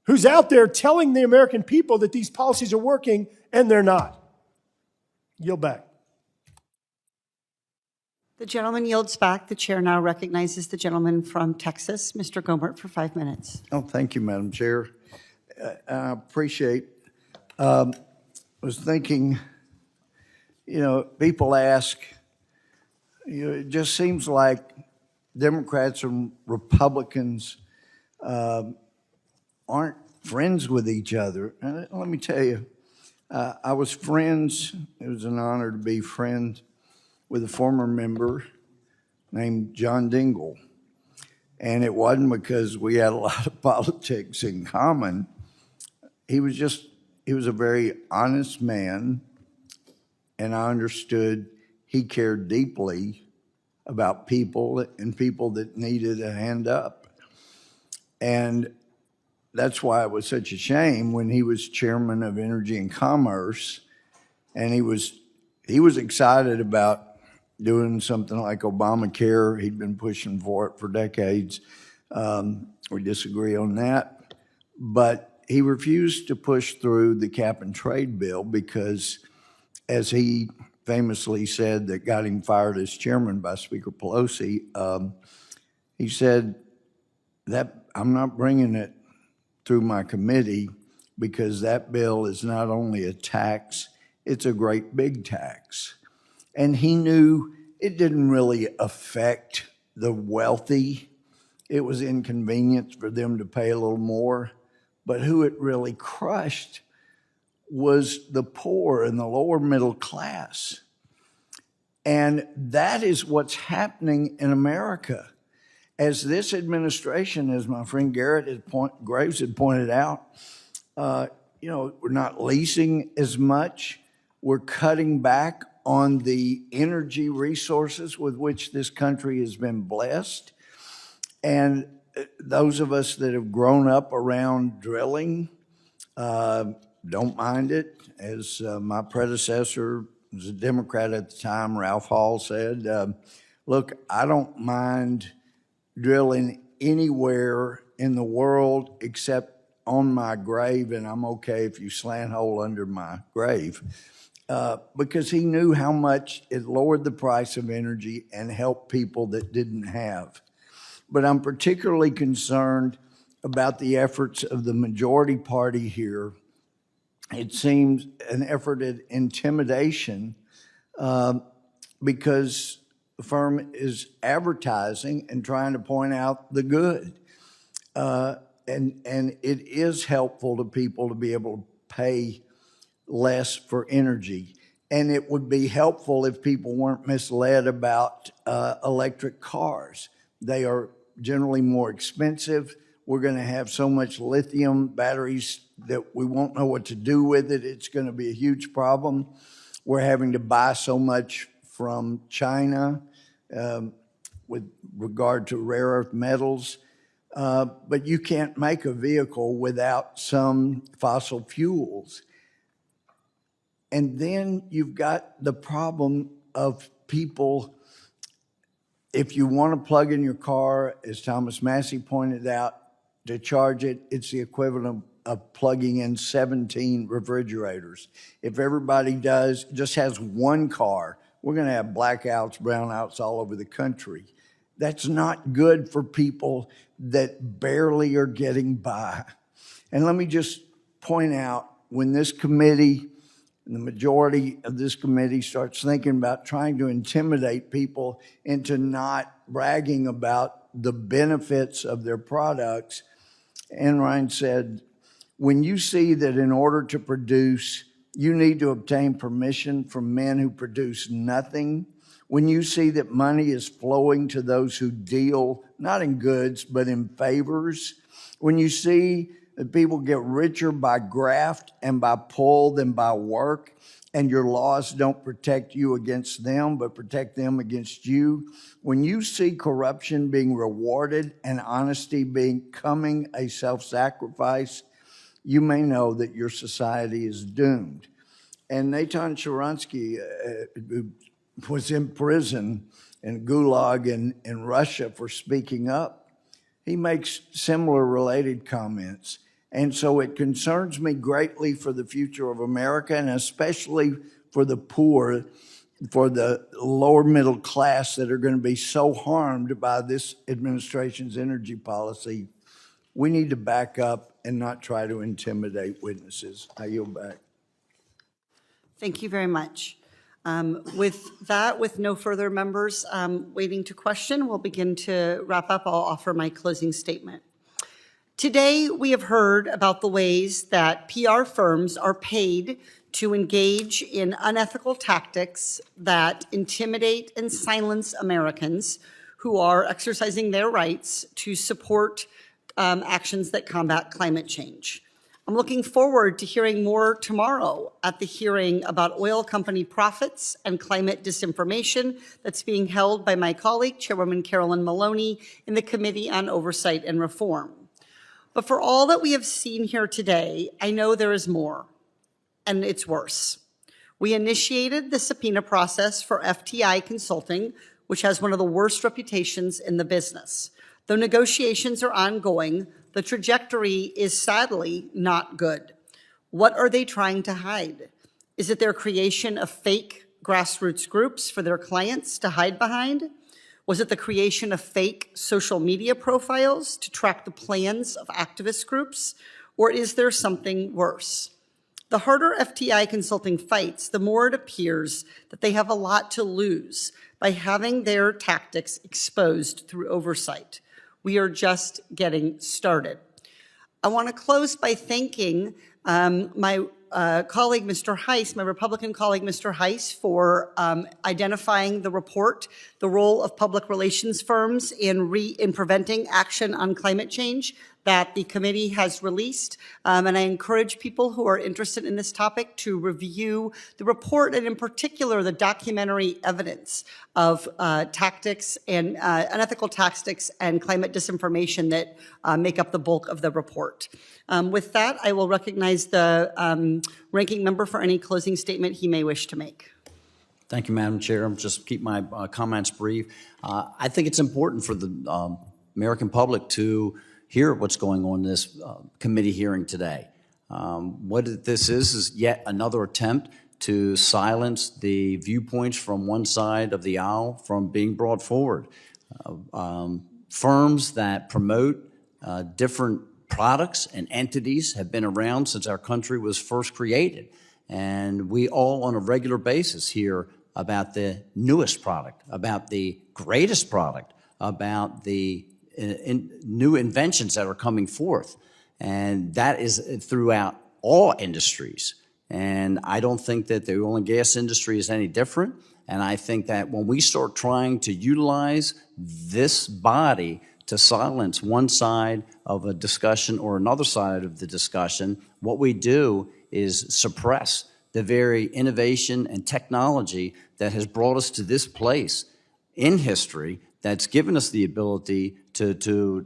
who's out there telling the American people that these policies are working, and they're not. Yield back. The gentleman yields back. The chair now recognizes the gentleman from Texas, Mr. Gomert, for 5 minutes. Oh, thank you, Madam Chair. I appreciate. Was thinking, people ask, it just seems like Democrats and Republicans aren't friends with each other. Let me tell you, I was friends. It was an honor to be friends with a former member named John Dingell. And it wasn't because we had a lot of politics in common. He was a very honest man, and I understood he cared deeply about people and people that needed a hand up. And that's why it was such a shame when he was chairman of Energy and Commerce, and he was excited about doing something like Obamacare. He'd been pushing for it for decades. We disagree on that. But he refused to push through the cap and trade bill because, as he famously said, that got him fired as chairman by Speaker Pelosi, he said that I'm not bringing it through my committee because that bill is not only a tax, it's a great big tax. And he knew it didn't really affect the wealthy. It was inconvenient for them to pay a little more. But who it really crushed was the poor and the lower middle class. And that is what's happening in America. As this administration, as my friend Graves had pointed out, we're not leasing as much. We're cutting back on the energy resources with which this country has been blessed. And those of us that have grown up around drilling don't mind it. As my predecessor was a Democrat at the time, Ralph Hall, said, look, I don't mind drilling anywhere in the world except on my grave, and I'm okay if you slant hole under my grave. Because he knew how much it lowered the price of energy and helped people that didn't have. But I'm particularly concerned about the efforts of the majority party here. It seems an effort at intimidation because the firm is advertising and trying to point out the good. And it is helpful to people to be able to pay less for energy. And it would be helpful if people weren't misled about electric cars. They are generally more expensive. We're going to have so much lithium batteries that we won't know what to do with it. It's going to be a huge problem. We're having to buy so much from China with regard to rare earth metals. But you can't make a vehicle without some fossil fuels. And then you've got the problem of people, if you want to plug in your car, as Thomas Massey pointed out, to charge it, it's the equivalent of plugging in 17 refrigerators. If everybody just has one car, we're going to have blackouts, brownouts all over the country. That's not good for people that barely are getting by. And let me just point out, when this committee and the majority of this committee starts thinking about trying to intimidate people into not bragging about the benefits of their products, Enron said, when you see that in order to produce, you need to obtain permission from men who produce nothing, when you see that money is flowing to those who deal not in goods but in favors, when you see that people get richer by graft and by pull than by work, and your laws don't protect you against them but protect them against you, when you see corruption being rewarded and honesty becoming a self-sacrifice, you may know that your society is doomed. And Natan Sharansky, who was in prison in Gulag in Russia for speaking up, he makes similar related comments. And so it concerns me greatly for the future of America, and especially for the poor, for the lower middle class that are going to be so harmed by this administration's energy policy. We need to back up and not try to intimidate witnesses. I yield back. Thank you very much. With that, with no further members waiting to question, we'll begin to wrap up. I'll offer my closing statement. Today, we have heard about the ways that PR firms are paid to engage in unethical tactics that intimidate and silence Americans who are exercising their rights to support actions that combat climate change. I'm looking forward to hearing more tomorrow at the hearing about oil company profits and climate disinformation that's being held by my colleague, Chairwoman Carolyn Maloney, in the Committee on Oversight and Reform. But for all that we have seen here today, I know there is more, and it's worse. We initiated the subpoena process for FTI Consulting, which has one of the worst reputations in the business. Though negotiations are ongoing, the trajectory is sadly not good. What are they trying to hide? Is it their creation of fake grassroots groups for their clients to hide behind? Was it the creation of fake social media profiles to track the plans of activist groups? Or is there something worse? The harder FTI Consulting fights, the more it appears that they have a lot to lose by having their tactics exposed through oversight. We are just getting started. I want to close by thanking my colleague, Mr. Heiss, my Republican colleague, Mr. Heiss, for identifying the report, the role of public relations firms in preventing action on climate change that the committee has released. And I encourage people who are interested in this topic to review the report, and in particular, the documentary evidence of tactics and unethical tactics and climate disinformation that make up the bulk of the report. With that, I will recognize the ranking member for any closing statement he may wish to make. Thank you, Madam Chair. I'll just keep my comments brief. I think it's important for the American public to hear what's going on in this committee hearing today. What this is yet another attempt to silence the viewpoints from one side of the aisle from being brought forward. Firms that promote different products and entities have been around since our country was first created. And we all on a regular basis hear about the newest product, about the greatest product, about the new inventions that are coming forth. And that is throughout all industries. And I don't think that the oil and gas industry is any different. And I think that when we start trying to utilize this body to silence one side of a discussion or another side of the discussion, what we do is suppress the very innovation and technology that has brought us to this place in history, that's given us the ability to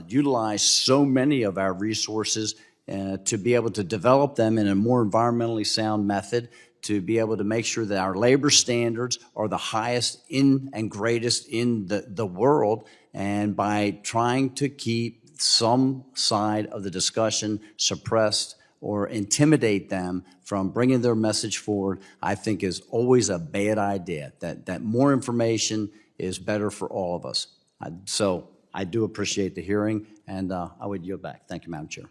utilize so many of our resources, to be able to develop them in a more environmentally sound method, to be able to make sure that our labor standards are the highest in and greatest in the world. And by trying to keep some side of the discussion suppressed or intimidate them from bringing their message forward, I think is always a bad idea. That more information is better for all of us. So I do appreciate the hearing, and I would yield back. Thank you, Madam Chair.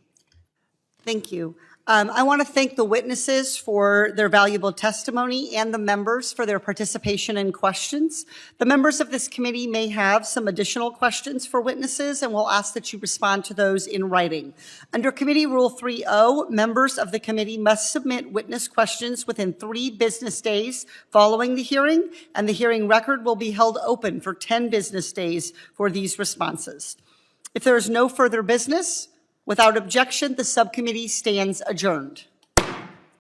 Thank you. I want to thank the witnesses for their valuable testimony and the members for their participation and questions. The members of this committee may have some additional questions for witnesses, and we'll ask that you respond to those in writing. Under Committee Rule 3.0, members of the committee must submit witness questions within 3 business days following the hearing, and the hearing record will be held open for 10 business days for these responses. If there is no further business, without objection, the subcommittee stands adjourned.